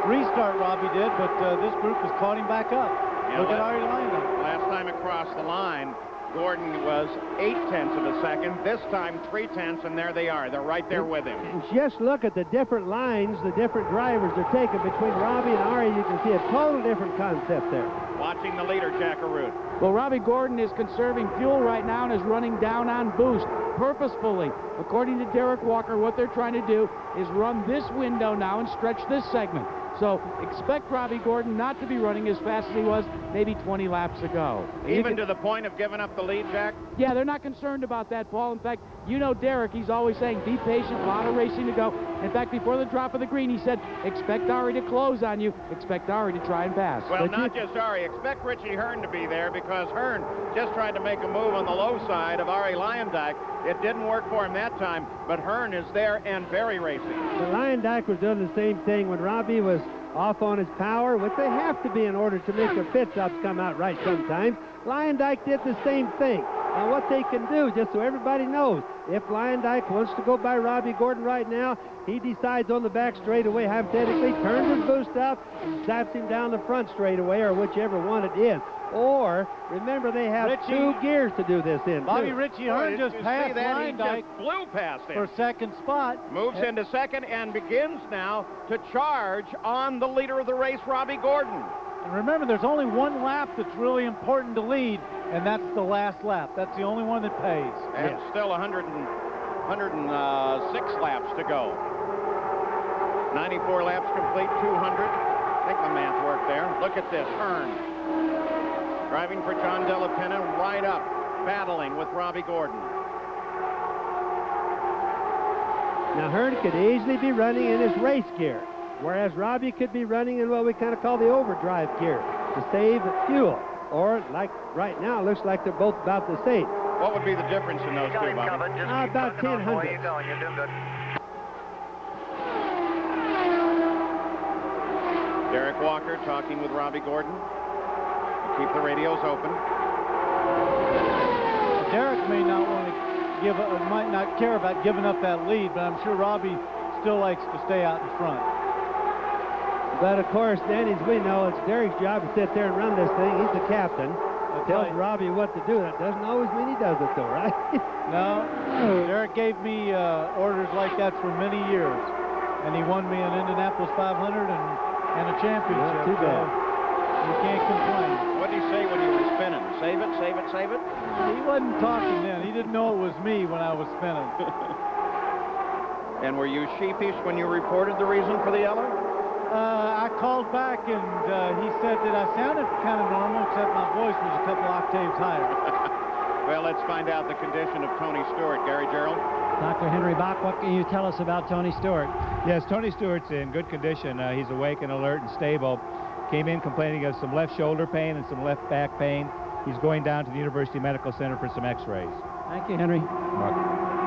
restart, Robbie did, but this group has caught him back up. Yeah, Look at Ari Lyon. Last time across the line, Gordon was 0.8 of a second. This time, 0.3, and there they are. They're right there with him. And just look at the different lines the different drivers are taking between Robbie and Ari. You can see a total different concept there. Watching the leader, Jack Arute. Well, Robbie Gordon is conserving fuel right now and is running down on boost purposefully. According to Derek Walker, what they're trying to do is run this window now and stretch this segment. So expect Robbie Gordon not to be running as fast as he was maybe 20 laps ago. Even to the point of giving up the lead, Jack? Yeah, they're not concerned about that, Paul. In fact, you know Derek, he's always saying, be patient, a lot of racing to go. In fact, before the drop of the green, he said, expect Ari to close on you, expect Ari to try and pass. Well, not just Ari. Expect Richie Hearn to be there because Hearn just tried to make a move on the low side of Ari Lyondike. It didn't work for him that time, but Hearn is there and very racing. The Lyondike was doing the same thing when Robbie was off on his power, which they have to be in order to make their pit stops come out right sometimes. Lyondike did the same thing. Now what they can do, just so everybody knows, if Lyondike wants to go by Robbie Gordon right now, he decides on the back straightaway, hypothetically, turns his boost up and zaps him down the front straightaway, or whichever one it is. Or, remember, they have two gears to do this in, Bobby too. Richie Hearn just passed Lyondike. He just blew past him. For second spot. Moves into second and begins now to charge on the leader of the race, Robbie Gordon. And remember, there's only one lap that's really important to lead, and that's the last lap. That's the only one that pays. And still 106 laps to go. 94 laps complete, 200. I think my math worked there. Look at this, Hearn. Driving for John Della Penna, right up, battling with Robbie Gordon. Now, Hearn could easily be running in his race gear, whereas Robbie could be running in what we kind of call the overdrive gear to save fuel. Or, like right now, it looks like they're both about the same. What would be the difference in those two, Bobby? About 10 hundredths. You're doing good. Derek Walker talking with Robbie Gordon. Keep the radios open. Derek may not want to might not care about giving up that lead, but I'm sure Robbie still likes to stay out in front. But of course, Danny, as we know, it's Derek's job to sit there and run this thing. He's the captain. Tells Robbie what to do. That doesn't always mean he does it, though, right? No. Derek gave me orders like that for many years, and he won me an Indianapolis 500 and a championship. Not too bad. You can't complain. What did he say when you were spinning? Save it, save it, save it? He wasn't talking then. He didn't know it was me when I was spinning. And were you sheepish when you reported the reason for the yellow? I called back, and he said that I sounded kind of normal, except my voice was a couple octaves higher. Well, let's find out the condition of Tony Stewart. Gary Gerald? Dr. Henry Bach, what can you tell us about Tony Stewart? Yes, Tony Stewart's in good condition. He's awake and alert and stable. Came in complaining of some left shoulder pain and some left back pain. He's going down to the University Medical Center for some x-rays. Thank you, Henry.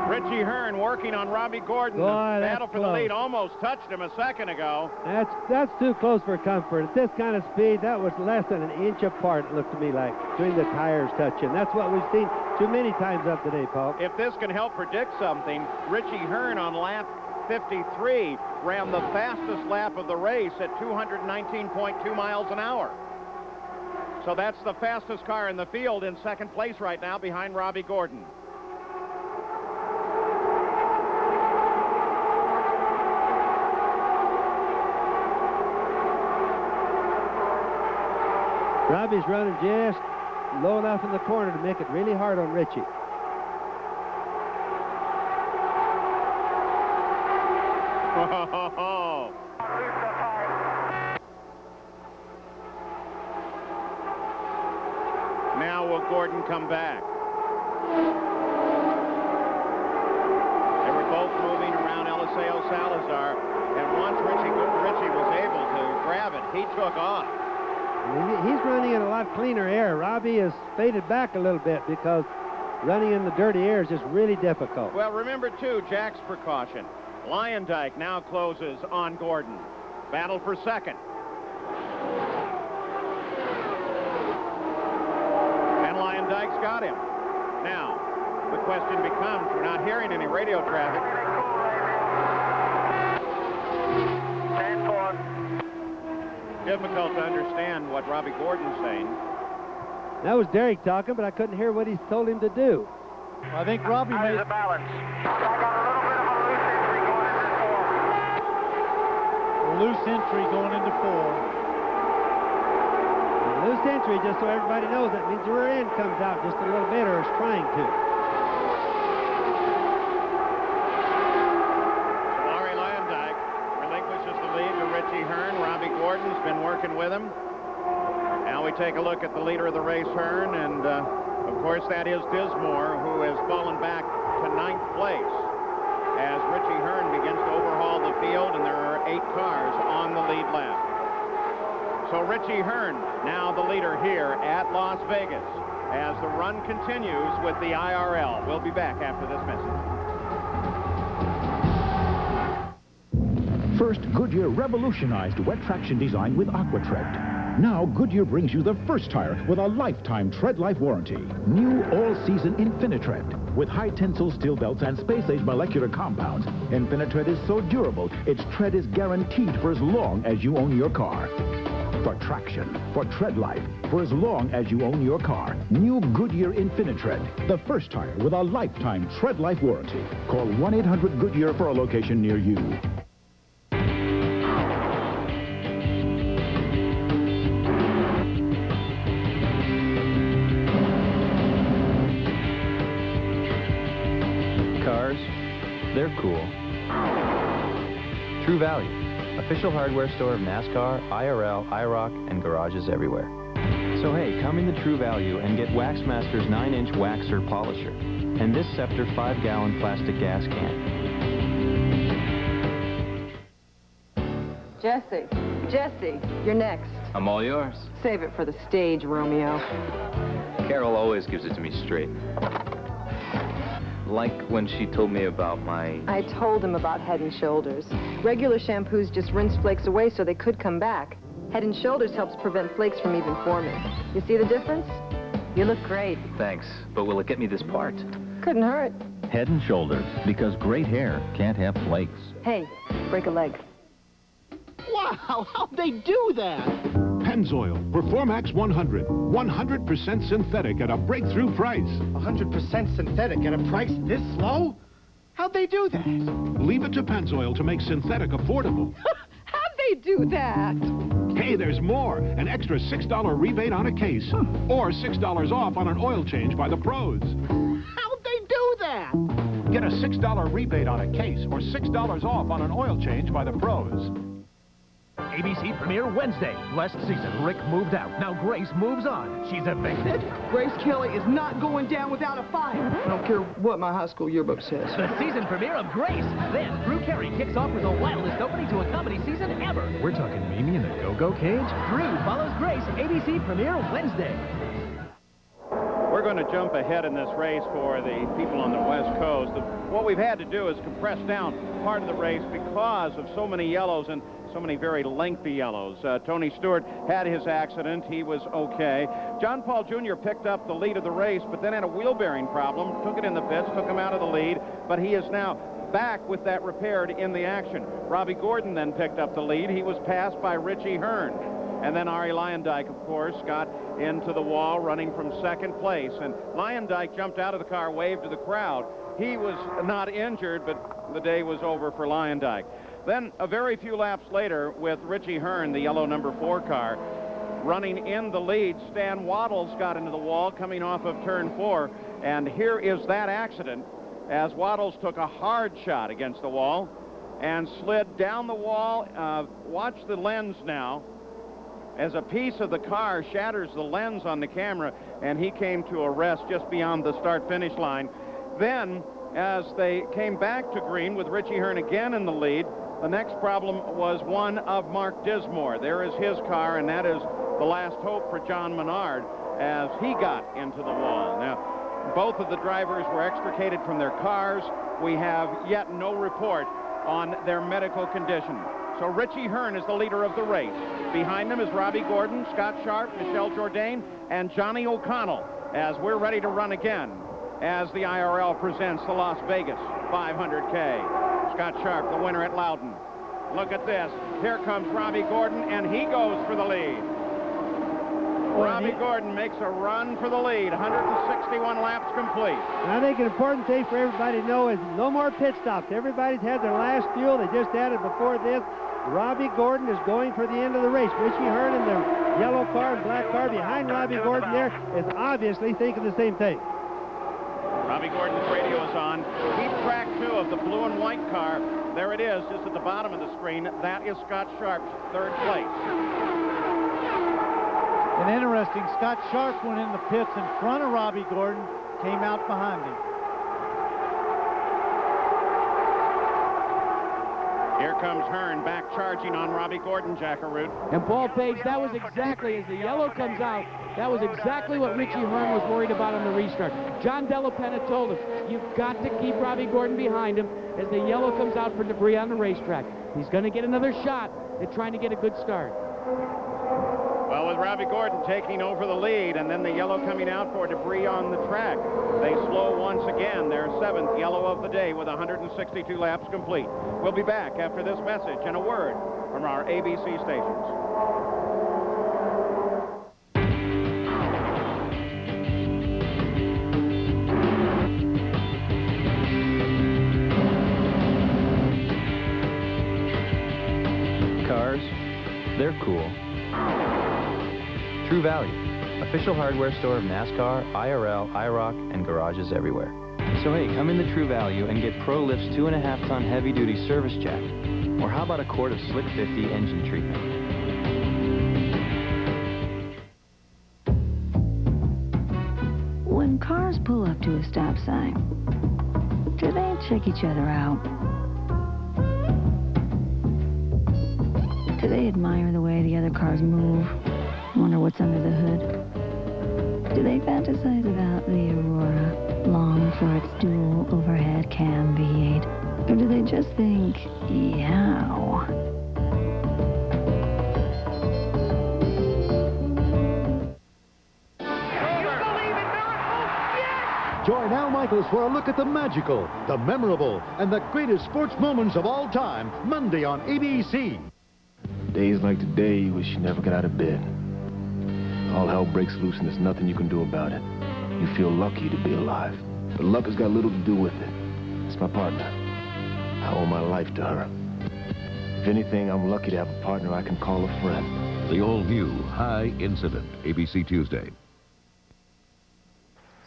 Richie Hearn working on Robbie Gordon. Boy, The that's battle for the close. lead almost touched him a second ago. That's too close for comfort. At this kind of speed, that was less than an inch apart, it looked to me like, between the tires touching. That's what we've seen too many times up today, Paul. If this can help predict something, Richie Hearn on lap 53 ran the fastest lap of the race at 219.2 miles an hour. So that's the fastest car in the field in second place right now behind Robbie Gordon. Robbie's running just low enough in the corner to make it really hard on Richie. Oh. Now will Gordon come back? They were both moving around Eliseo Salazar, and once Richie was able to grab it, he took off. He's running in a lot cleaner air. Robbie has faded back a little bit because running in the dirty air is just really difficult. Well, remember, too, Jack's precaution. Lyondike now closes on Gordon. Battle for second. And Lyondike's got him. Now, the question becomes, we're not hearing any radio traffic. Difficult to understand what Robbie Gordon's saying. That was Derek talking, but I couldn't hear what he told him to do. I think Robbie made the balance. I got a little bit of a loose entry going into four. a loose entry going into four. Loose entry, just so everybody knows, that means the rear end comes out just a little bit, or is trying to. Larry Lyondike relinquishes the lead to Richie Hearn. Robbie Gordon's been working with him. Now we take a look at the leader of the race, Hearn, and of course that is Dismore, who has fallen back to 9th place as Richie Hearn begins to overhaul the field, and there are 8 cars on the lead lap. So Richie Hearn, now the leader here at Las Vegas, as the run continues with the IRL. We'll be back after this message. First, Goodyear revolutionized wet traction design with AquaTread. Now, Goodyear brings you the first tire with a lifetime tread life warranty. New all-season Infinitread. With high-tensile steel belts and space-age molecular compounds, Infinitread is so durable, its tread is guaranteed for as long as you own your car. For traction, for tread life, for as long as you own your car. New Goodyear Infinitread, the first tire with a lifetime tread life warranty. Call 1-800-GOODYEAR for a location near you. Cars, they're cool. True Value, official hardware store of NASCAR, IRL, IROC, and garages everywhere. So hey, come into True Value and get Waxmaster's 9-inch waxer polisher and this Scepter 5-gallon plastic gas can. Jesse, you're next. I'm all yours. Save it for the stage, Romeo. Carol always gives it to me straight. Like when she told me about my... I told him about Head & Shoulders. Regular shampoos just rinse flakes away so they could come back. Head & Shoulders helps prevent flakes from even forming. You see the difference? You look great. Thanks, but will it get me this part? Couldn't hurt. Head & Shoulders, because great hair can't have flakes. Hey, break a leg. Wow, how'd they do that? Pennzoil, Performax 100. 100% synthetic at a breakthrough price. 100% synthetic at a price this low? How'd they do that? Leave it to Pennzoil to make synthetic affordable. How'd they do that? Hey, there's more. An extra $6 rebate on a case. Or $6 off on an oil change by the pros. How'd they do that? Get a $6 rebate on a case or $6 off on an oil change by the pros. ABC premiere Wednesday. Last season, Rick moved out. Now Grace moves on. She's evicted. Grace Kelly is not going down without a fight. I don't care what my high school yearbook says. The season premiere of Grace. Then Drew Carey kicks off with the wildest opening to a comedy season ever. We're talking Mimi in the Go-Go Cage? Drew follows Grace. ABC premiere Wednesday. We're going to jump ahead in this race for the people on the West Coast. What we've had to do is compress down part of the race because of so many yellows and so many very lengthy yellows. Tony Stewart had his accident. He was okay. John Paul Jr. picked up the lead of the race, but then had a wheel bearing problem, took it in the pits, took him out of the lead, but he is now back with that repaired in the action. Robbie Gordon then picked up the lead. He was passed by Richie Hearn. And then Ari Lyondike, of course, got into the wall running from 2nd place. And Lyondike jumped out of the car, waved to the crowd. He was not injured, but the day was over for Lyondike. Then a very few laps later, with Richie Hearn, the yellow number 4 car, running in the lead, Stan Waddles got into the wall coming off of turn 4. And here is that accident as Waddles took a hard shot against the wall and slid down the wall. Watch the lens now, as a piece of the car shatters the lens on the camera, and he came to a rest just beyond the start-finish line. Then, as they came back to green with Richie Hearn again in the lead, the next problem was one of Mark Dismore. There is his car, and that is the last hope for John Menard as he got into the wall. Now, both of the drivers were extricated from their cars. We have yet no report on their medical condition. So Richie Hearn is the leader of the race. Behind them is Robbie Gordon, Scott Sharp, Michelle Jourdain, and Johnny O'Connell, as we're ready to run again as the IRL presents the Las Vegas 500K. Scott Sharp, the winner at Loudon. Look at this. Here comes Robbie Gordon, and he goes for the lead. Robbie Gordon makes a run for the lead. 161 laps complete. And I think an important thing for everybody to know is no more pit stops. Everybody's had their last fuel. They just had it before this. Robbie Gordon is going for the end of the race. Richie Hearn in the yellow car and black car behind Robbie Gordon there is obviously thinking the same thing. Robbie Gordon's radio is on. Keep track, too, of the blue and white car. There it is, just at the bottom of the screen. That is Scott Sharp's third place. And interesting, Scott Sharp went in the pits in front of Robbie Gordon, came out behind him. Here comes Hearn back charging on Robbie Gordon, Jackaroot. And Paul Page, that was exactly, as the yellow comes out, that was exactly what Richie Hearn was worried about on the restart. John Della Penna told him, you've got to keep Robbie Gordon behind him as the yellow comes out for debris on the racetrack. He's going to get another shot at trying to get a good start. Well, with Robbie Gordon taking over the lead and then the yellow coming out for debris on the track, they slow once again their seventh yellow of the day with 162 laps complete. We'll be back after this message and a word from our ABC stations. Cars, they're cool. True Value, official hardware store of NASCAR, IRL, IROC, and garages everywhere. So hey, come in the True Value and get ProLift's 2.5-ton heavy-duty service jack. Or how about a quart of Slick 50 engine treatment? When cars pull up to a stop sign, do they check each other out? Do they admire the way the other cars move? Wonder what's under the hood? Do they fantasize about the Aurora, long for its dual overhead cam V8? Or do they just think, yow? Join Al Michaels for a look at the magical, the memorable, and the greatest sports moments of all time, Monday on ABC. Days like today, you wish you never got out of bed. All hell breaks loose and there's nothing you can do about it. You feel lucky to be alive. But luck has got little to do with it. It's my partner. I owe my life to her. If anything, I'm lucky to have a partner I can call a friend. The all-new High Incident, ABC Tuesday.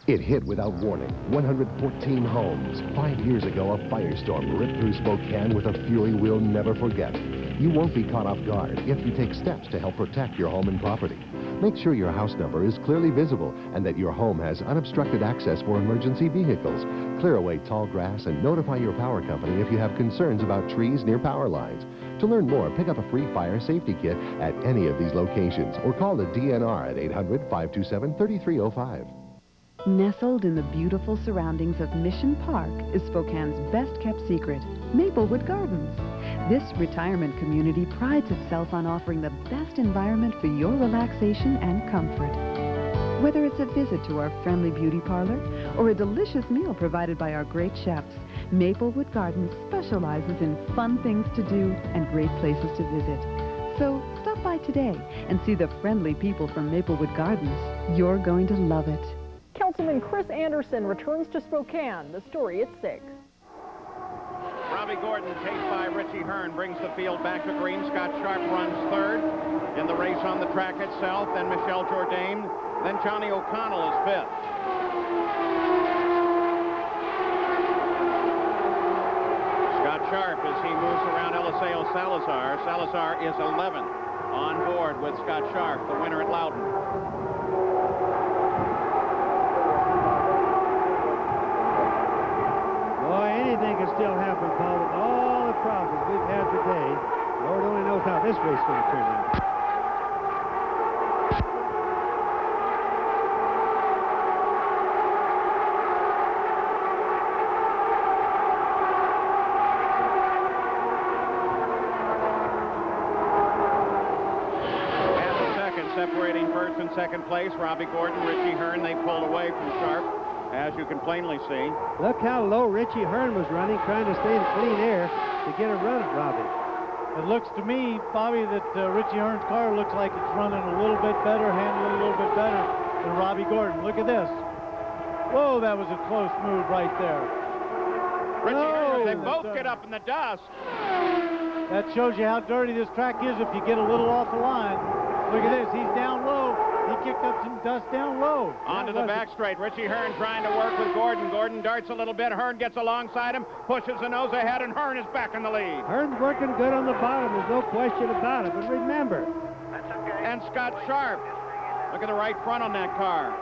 It hit without warning. 114 homes. 5 years ago, a firestorm ripped through Spokane with a fury we'll never forget. You won't be caught off guard if you take steps to help protect your home and property. Make sure your house number is clearly visible and that your home has unobstructed access for emergency vehicles. Clear away tall grass and notify your power company if you have concerns about trees near power lines. To learn more, pick up a free fire safety kit at any of these locations or call the DNR at 800-527-3305. Nestled in the beautiful surroundings of Mission Park is Spokane's best-kept secret, Maplewood Gardens. This retirement community prides itself on offering the best environment for your relaxation and comfort. Whether it's a visit to our friendly beauty parlor or a delicious meal provided by our great chefs, Maplewood Gardens specializes in fun things to do and great places to visit. So stop by today and see the friendly people from Maplewood Gardens. You're going to love it. Councilman Chris Anderson returns to Spokane. The story at 6. Robbie Gordon, chased by Richie Hearn, brings the field back to green. Scott Sharp runs third in the race on the track itself. Then Michelle Jourdain. Then Johnny O'Connell is fifth. Scott Sharp as he moves around Eliseo Salazar. Salazar is 11th on board with Scott Sharp, the winner at Loudon. Anything can still happen, Paul, with all the problems we've had today. Lord only knows how this race is going to turn out. in second place. Robbie Gordon, Richie Hearn, they pulled away from Sharp, as you can plainly see. Look how low Richie Hearn was running, trying to stay in clean air to get a run at Robbie. It looks to me, Bobby, that Richie Hearn's car looks like it's running a little bit better, handling a little bit better than Robbie Gordon. Look at this. Whoa, that was a close move right there. Richie Hearn, they both get up in the dust. That shows you how dirty this track is if you get a little off the line. Look at this, he's down low. He kicked up some dust down low. Onto the back straight. Richie Hearn trying to work with Gordon. Gordon darts a little bit. Hearn gets alongside him, pushes the nose ahead, and Hearn is back in the lead. Hearn's working good on the bottom. There's no question about it. But remember. And Scott Sharp. Look at the right front on that car.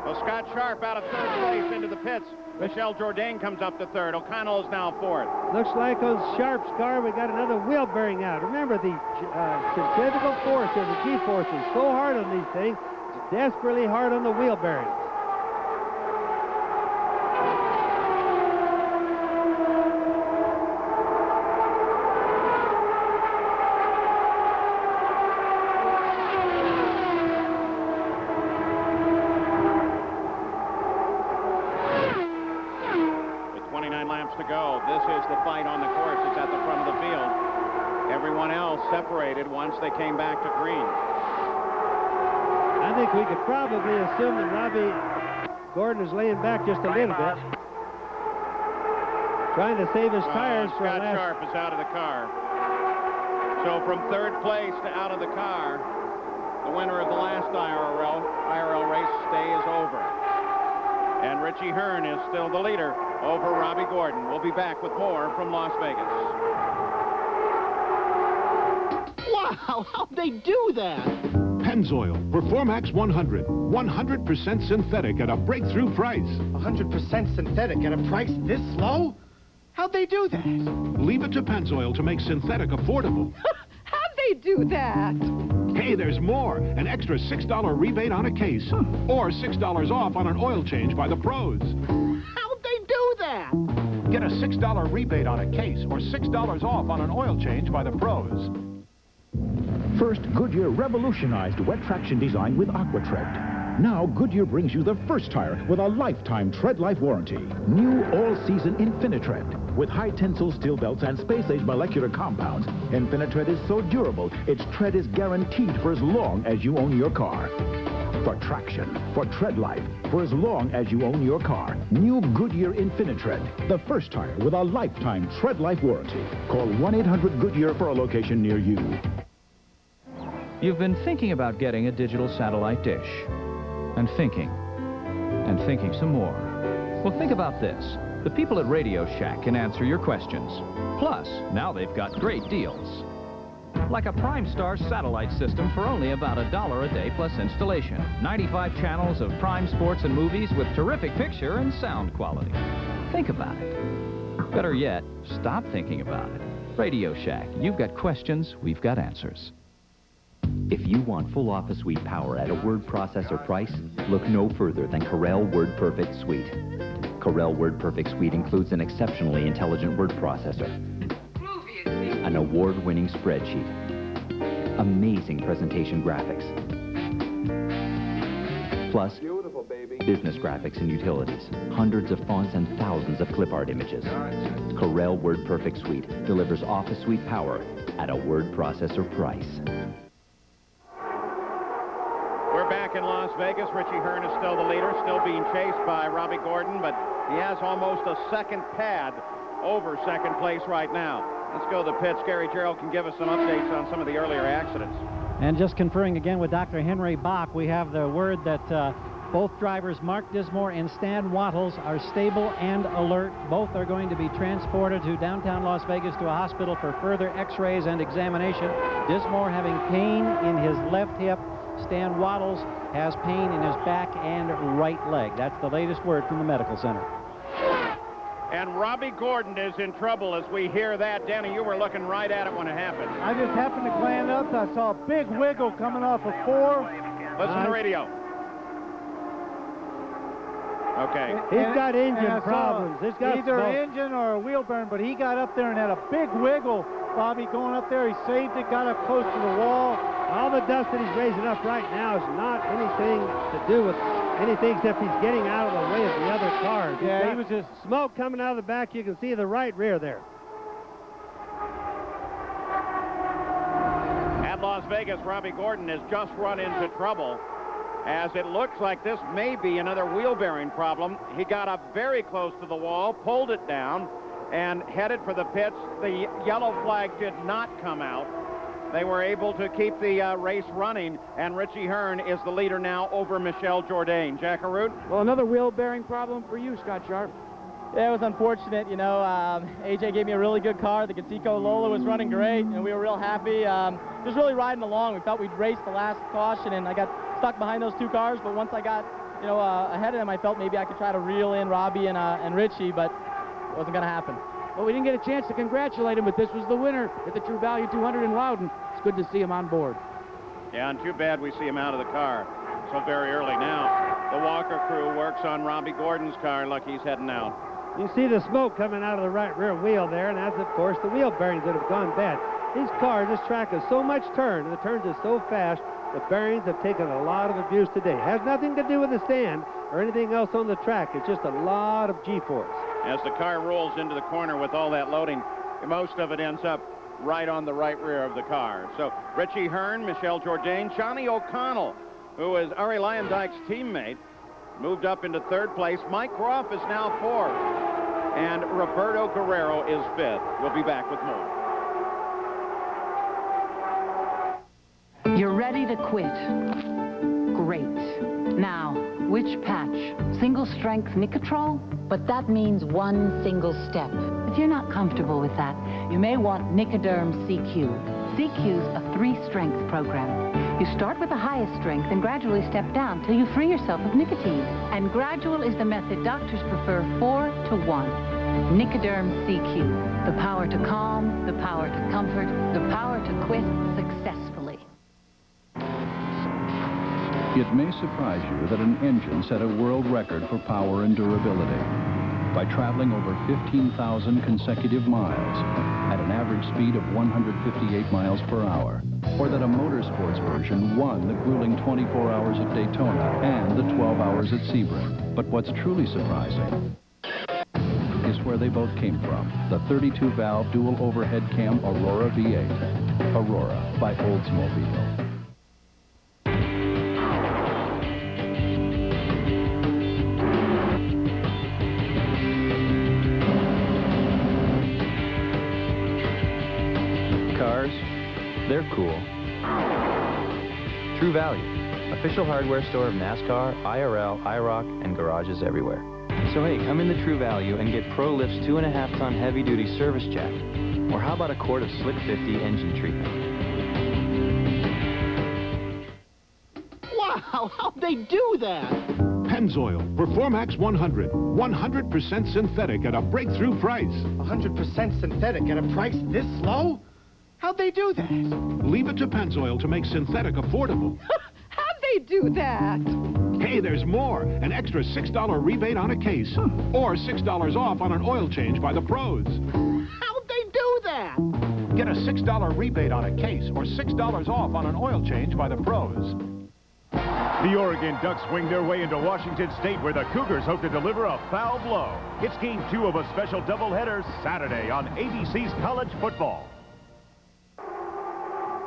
Well, Scott Sharp out of third place into the pits. Michelle Jourdain comes up to third. O'Connell is now fourth. Looks like on Sharp's car we got another wheel bearing out. Remember, the centrifugal force of the G-force is so hard on these things. It's desperately hard on the wheel bearings. To go. This is the fight on the course. It's at the front of the field. Everyone else separated once they came back to green. I think we could probably assume that Robbie Gordon is laying back just a little bit. Trying to save his tires for Scott Sharp is out of the car. So from third place to out of the car, the winner of the last IRL race stay is over. And Richie Hearn is still the leader over Robbie Gordon. We'll be back with more from Las Vegas. Wow, how'd they do that? Pennzoil Performax 100. 100% synthetic at a breakthrough price. 100% synthetic at a price this low? How'd they do that? Leave it to Pennzoil to make synthetic affordable. How'd they do that? Hey, there's more. An extra $6 rebate on a case. Or $6 off on an oil change by the pros. How'd they do that? Get a $6 rebate on a case or $6 off on an oil change by the pros. First, Goodyear revolutionized wet traction design with AquaTread. Now, Goodyear brings you the first tire with a lifetime tread life warranty. New all-season InfiniTread. With high-tensile steel belts and space-age molecular compounds, InfiniTread is so durable, its tread is guaranteed for as long as you own your car. For traction, for tread life, for as long as you own your car. New Goodyear InfiniTread, the first tire with a lifetime tread life warranty. Call 1-800-GOODYEAR for a location near you. You've been thinking about getting a digital satellite dish. And thinking some more. Well, think about this. The people at Radio Shack can answer your questions. Plus, now they've got great deals. Like a Prime Star satellite system for only about $1 a day plus installation. 95 channels of Prime sports and movies with terrific picture and sound quality. Think about it. Better yet, stop thinking about it. Radio Shack, you've got questions, we've got answers. If you want full office suite power at a word processor price, look no further than Corel WordPerfect Suite. Corel WordPerfect Suite includes an exceptionally intelligent word processor, an award-winning spreadsheet, amazing presentation graphics, plus business graphics and utilities, hundreds of fonts and thousands of clip art images. Corel WordPerfect Suite delivers office suite power at a word processor price. We're back in Las Vegas. Richie Hearn is still the leader, still being chased by Robbie Gordon, but he has almost a second pad over second place right now. Let's go to the pits. Gary Gerald can give us some updates on some of the earlier accidents. And just conferring again with Dr. Henry Bach, we have the word that both drivers, Mark Dismore and Stan Wattles, are stable and alert. Both are going to be transported to downtown Las Vegas to a hospital for further x-rays and examination. Dismore having pain in his left hip. Stan Wattles has pain in his back and right leg. That's the latest word from the medical center. And Robbie Gordon is in trouble as we hear that. Danny, you were looking right at it when it happened. I just happened to glance up. I saw a big wiggle coming off of 4. Listen to the radio. Okay. He's got engine problems. He's got either engine or a wheel burn, but he got up there and had a big wiggle, Bobby, going up there. He saved it, got up close to the wall, All the dust that he's raising up right now is not anything to do with anything except he's getting out of the way of the other cars. Yeah, he was just smoke coming out of the back. You can see the right rear there. At Las Vegas, Robbie Gordon has just run into trouble, as it looks like this may be another wheel bearing problem. He got up very close to the wall, pulled it down, and headed for the pits. The yellow flag did not come out. They were able to keep the race running, and Richie Hearn is the leader now over Michel Jourdain. Jack Arute? Well, another wheel bearing problem for you, Scott Sharp. Yeah, it was unfortunate. You know, AJ gave me a really good car. The Conseco Lola was running great, and we were real happy. Just really riding along. We thought we'd race the last caution, and I got stuck behind those two cars. But once I got, you know, ahead of them, I felt maybe I could try to reel in Robbie and Richie, but it wasn't going to happen. Well, we didn't get a chance to congratulate him, but this was the winner at the True Value 200 in Loudon. It's good to see him on board. Yeah, and too bad we see him out of the car so very early now. The Walker crew works on Robbie Gordon's car. Look, he's heading out. You see the smoke coming out of the right rear wheel there, and that's, of course, the wheel bearings that have gone bad. These cars, this track has so much turn, and the turns are so fast, the bearings have taken a lot of abuse today. It has nothing to do with the stand or anything else on the track. It's just a lot of G-force. As the car rolls into the corner with all that loading, most of it ends up right on the right rear of the car. So Richie Hearn, Michel Jourdain, Johnny O'Connell, who is Arie Luyendyk's teammate, moved up into third place. Mike Groff is now fourth, and Roberto Guerrero is fifth. We'll be back with more. You're ready to quit. Great. Now, which patch? Single strength Nicotrol? But that means one single step. If you're not comfortable with that, you may want Nicoderm CQ. CQ's a 3-strength program. You start with the highest strength and gradually step down till you free yourself of nicotine. And gradual is the method doctors prefer 4 to 1. Nicoderm CQ. The power to calm, the power to comfort, the power to quit successfully. It may surprise you that an engine set a world record for power and durability by traveling over 15,000 consecutive miles at an average speed of 158 miles per hour, or that a motorsports version won the grueling 24 hours at Daytona and the 12 hours at Sebring. But what's truly surprising is where they both came from, the 32-valve dual overhead cam Aurora V8. Aurora by Oldsmobile. They're cool. True Value, official hardware store of NASCAR, IRL, IROC, and garages everywhere. So hey, come into True Value and get Pro Lift's 2.5-ton heavy-duty service jack. Or how about a quart of Slick 50 engine treatment? Wow, how'd they do that? Pennzoil, Performax 100. 100% synthetic at a breakthrough price. 100% synthetic at a price this low? How'd they do that? Leave it to Pennzoil to make synthetic affordable. How'd they do that? Hey, there's more. An extra $6 rebate on a case. Or $6 off on an oil change by the pros. How'd they do that? Get a $6 rebate on a case or $6 off on an oil change by the pros. The Oregon Ducks wing their way into Washington State, where the Cougars hope to deliver a foul blow. It's Game 2 of a special doubleheader Saturday on ABC's College Football.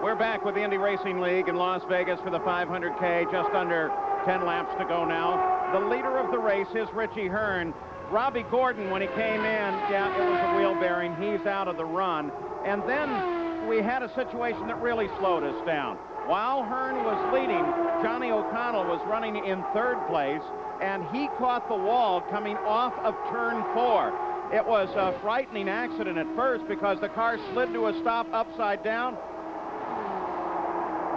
We're back with the Indy Racing League in Las Vegas for the 500K. Just under 10 laps to go now. The leader of the race is Richie Hearn. Robbie Gordon, when he came in, yeah, it was a wheel bearing. He's out of the run. And then we had a situation that really slowed us down. While Hearn was leading, Johnny O'Connell was running in third place, and he caught the wall coming off of turn 4. It was a frightening accident at first because the car slid to a stop upside down.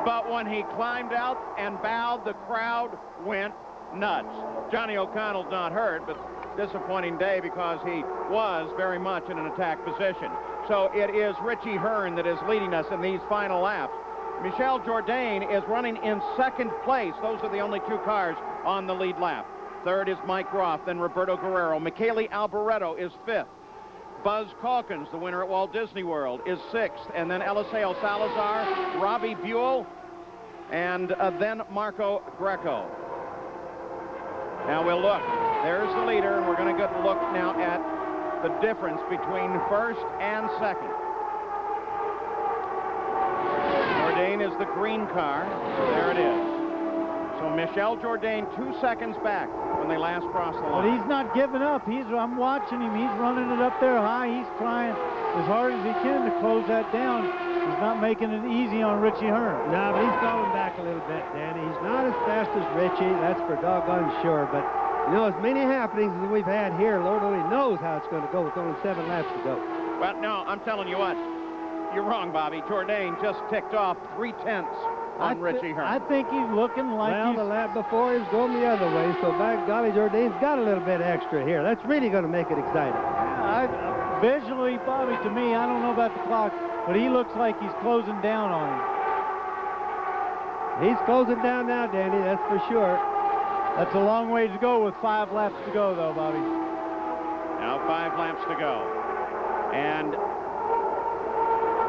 But when he climbed out and bowed, the crowd went nuts. Johnny O'Connell's not hurt, but disappointing day because he was very much in an attack position. So it is Richie Hearn that is leading us in these final laps. Michel Jourdain is running in second place. Those are the only two cars on the lead lap. Third is Mike Groff, then Roberto Guerrero. Michele Alboreto is fifth. Buzz Calkins, the winner at Walt Disney World, is sixth. And then Eliseo Salazar, Robbie Buell, and then Marco Greco. Now we'll look. There's the leader, and we're going to get a look now at the difference between first and second. Jourdain is the green car. There it is. So Michel Jourdain 2 seconds back when they last crossed the line. But he's not giving up. I'm watching him. He's running it up there high. He's trying as hard as he can to close that down. He's not making it easy on Richie Hearn. No, but he's falling back a little bit, Danny. He's not as fast as Richie. That's for doggone sure. But, you know, as many happenings as we've had here, Lord only knows how it's going to go with only 7 laps to go. Well, no, I'm telling you what. You're wrong, Bobby. Jourdain just ticked off 3/10 on Richie Hearn. I think he's looking like well, the lap before he was going the other way, so by golly, Jourdain's got a little bit extra here. That's really going to make it exciting. Visually, Bobby, to me, I don't know about the clock, but he looks like he's closing down on him. He's closing down now, Danny, that's for sure. That's a long way to go with 5 laps to go, though, Bobby. Now 5 laps to go. And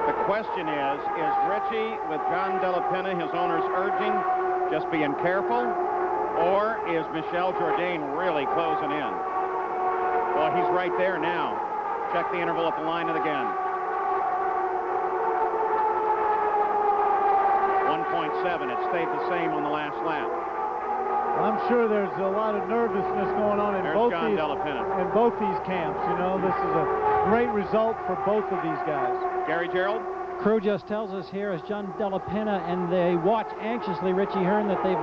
the question is Richie, with John Della Penna, his owner's urging, just being careful, or is Michel Jourdain really closing in? Well, he's right there now. Check the interval at the line again. 1.7. It stayed the same on the last lap. I'm sure there's a lot of nervousness going on in both these camps. You know, this is a great result for both of these guys. Gary Gerald? Crew just tells us here as John Della Penna and they watch anxiously Richie Hearn that they've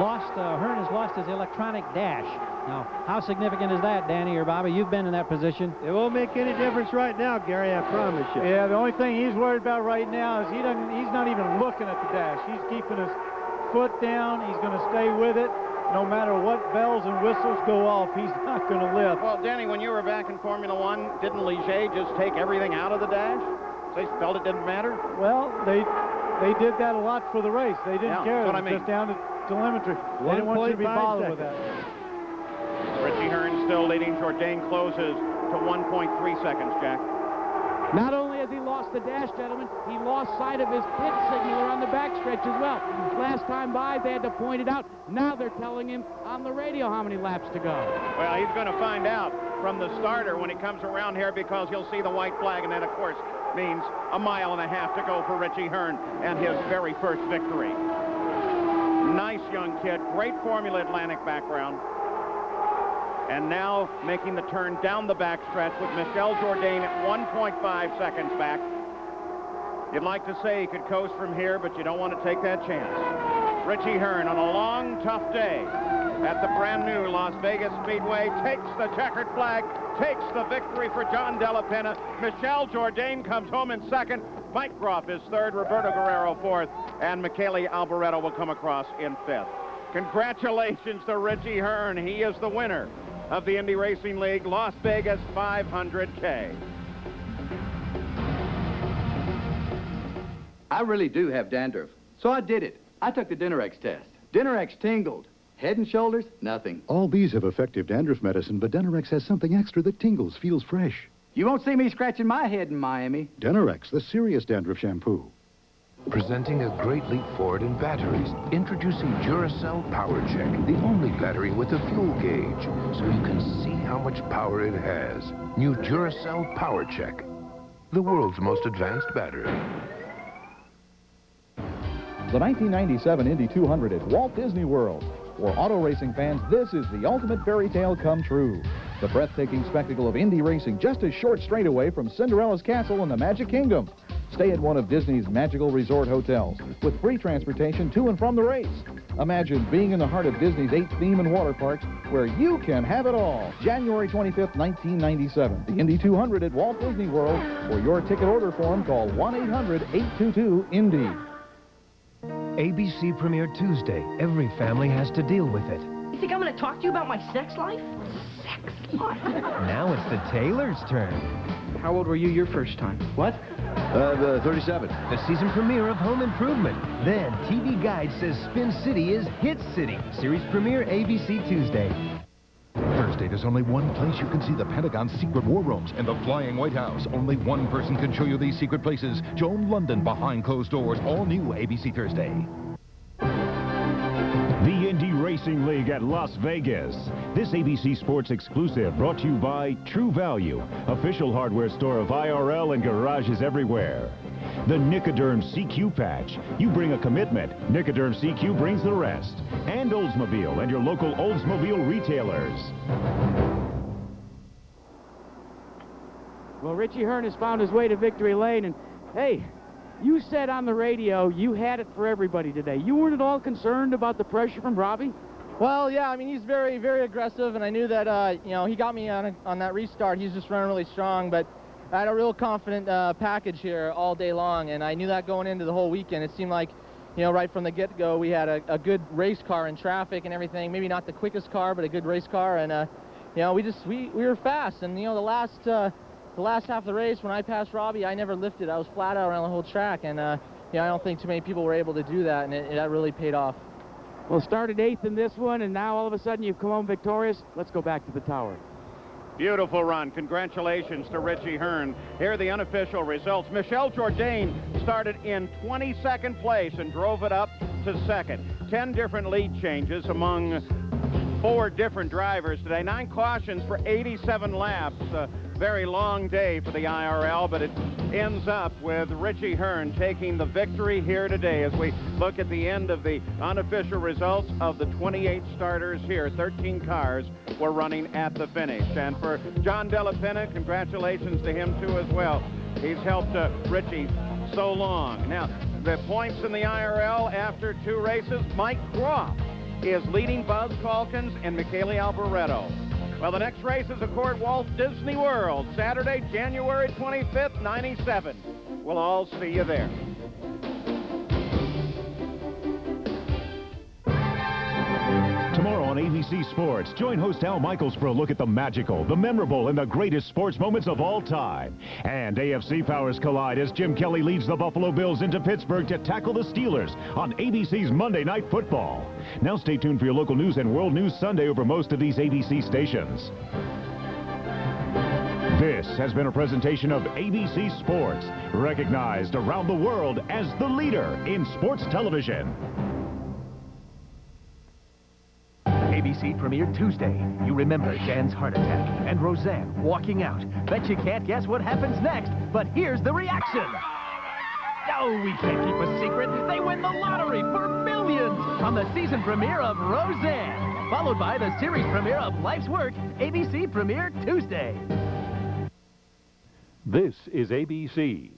lost, Hearn has lost his electronic dash. Now, how significant is that, Danny or Bobby? You've been in that position. It won't make any difference right now, Gary, I promise you. Yeah, the only thing he's worried about right now is he's not even looking at the dash. He's keeping his foot down. He's going to stay with it. No matter what bells and whistles go off, he's not going to lift. Well, Danny, when you were back in Formula One, didn't Ligier just take everything out of the dash? They felt it didn't matter? Well, they did that a lot for the race. They didn't care. That's what I mean. Just down to telemetry. They didn't want you to be bothered with that. Richie Hearn still leading. Jourdain closes to 1.3 seconds, Jack. Not only has he lost the dash, gentlemen, he lost sight of his pit signaler on the backstretch as well. Last time by, they had to point it out. Now they're telling him on the radio how many laps to go. Well, he's going to find out from the starter when he comes around here, because he'll see the white flag, and that, of course, means 1.5 miles to go for Richie Hearn and his very first victory. Nice young kid, great Formula Atlantic background. And now making the turn down the backstretch with Michel Jourdain at 1.5 seconds back. You'd like to say he could coast from here, but you don't want to take that chance. Richie Hearn on a long, tough day at the brand new Las Vegas Speedway takes the checkered flag, takes the victory for John Della Penna. Michel Jourdain comes home in second. Mike Groff is third, Roberto Guerrero fourth, and Michele Alboreto will come across in fifth. Congratulations to Richie Hearn. He is the winner of the Indy Racing League Las Vegas 500K. I really do have dandruff, so I did it. I took the Dinerex test. Dinerex tingled. Head and shoulders, nothing. All these have effective dandruff medicine, but Dinerex has something extra that tingles, feels fresh. You won't see me scratching my head in Miami. Dinerex, the serious dandruff shampoo. Presenting a great leap forward in batteries. Introducing Duracell Power Check, the only battery with a fuel gauge, so you can see how much power it has. New Duracell Power Check, the world's most advanced battery. The 1997 Indy 200 at Walt Disney World. For auto racing fans, this is the ultimate fairy tale come true. The breathtaking spectacle of Indy racing just a short straightaway from Cinderella's castle in the Magic Kingdom. Stay at one of Disney's magical resort hotels with free transportation to and from the race. Imagine being in the heart of Disney's 8 theme and water parks where you can have it all. January 25th, 1997. The Indy 200 at Walt Disney World. For your ticket order form, call 1-800-822-INDY. ABC premiered Tuesday. Every family has to deal with it. You think I'm going to talk to you about my sex life? Sex life? Now it's the Taylor's turn. How old were you your first time? What? 37. The season premiere of Home Improvement. Then TV Guide says Spin City is Hit City. Series premiere ABC Tuesday. Thursday, there's only one place you can see the Pentagon's secret war rooms and the flying White House. Only one person can show you these secret places. Joan London, Behind Closed Doors, all new ABC Thursday. Racing League at Las Vegas. This ABC Sports exclusive brought to you by True Value, official hardware store of IRL and garages everywhere. The Nicoderm CQ patch. You bring a commitment, Nicoderm CQ brings the rest. And Oldsmobile and your local Oldsmobile retailers. Well, Richie Hearn has found his way to victory lane, and hey, you said on the radio you had it for everybody today. You weren't at all concerned about the pressure from Robbie? Well, yeah, I mean, he's very, very aggressive, and I knew that, you know, he got me on that restart. He's just running really strong, but I had a real confident package here all day long, and I knew that going into the whole weekend. It seemed like, you know, right from the get-go, we had a good race car in traffic and everything. Maybe not the quickest car, but a good race car, and, you know, we were fast, and, you know, the last half of the race, when I passed Robbie, I never lifted. I was flat out around the whole track, and you know, I don't think too many people were able to do that, and that really paid off. Well, started 8th in this one, and now all of a sudden you've come home victorious. Let's go back to the tower. Beautiful run. Congratulations to Richie Hearn. Here are the unofficial results. Michel Jourdain started in 22nd place and drove it up to second. 10 different lead changes among 4 different drivers today. 9 cautions for 87 laps. A very long day for the IRL, but it ends up with Richie Hearn taking the victory here today as we look at the end of the unofficial results of the 28 starters here. 13 cars were running at the finish. And for John Della Penna, congratulations to him too as well. He's helped Richie so long. Now, the points in the IRL after 2 races, Mike Croft is leading Buzz Calkins and Michele Alboreto. Well, the next race is, of course, Walt Disney World, Saturday, January 25th, 97. We'll all see you there. Tomorrow on ABC Sports, join host Al Michaels for a look at the magical, the memorable, and the greatest sports moments of all time. And AFC powers collide as Jim Kelly leads the Buffalo Bills into Pittsburgh to tackle the Steelers on ABC's Monday Night Football. Now stay tuned for your local news and world news Sunday over most of these ABC stations. This has been a presentation of ABC Sports, recognized around the world as the leader in sports television. ABC premiered Tuesday. You remember Jan's heart attack and Roseanne walking out. Bet you can't guess what happens next, but here's the reaction. Oh, we can't keep a secret. They win the lottery for millions on the season premiere of Roseanne, followed by the series premiere of Life's Work. ABC premiere Tuesday. This is ABC.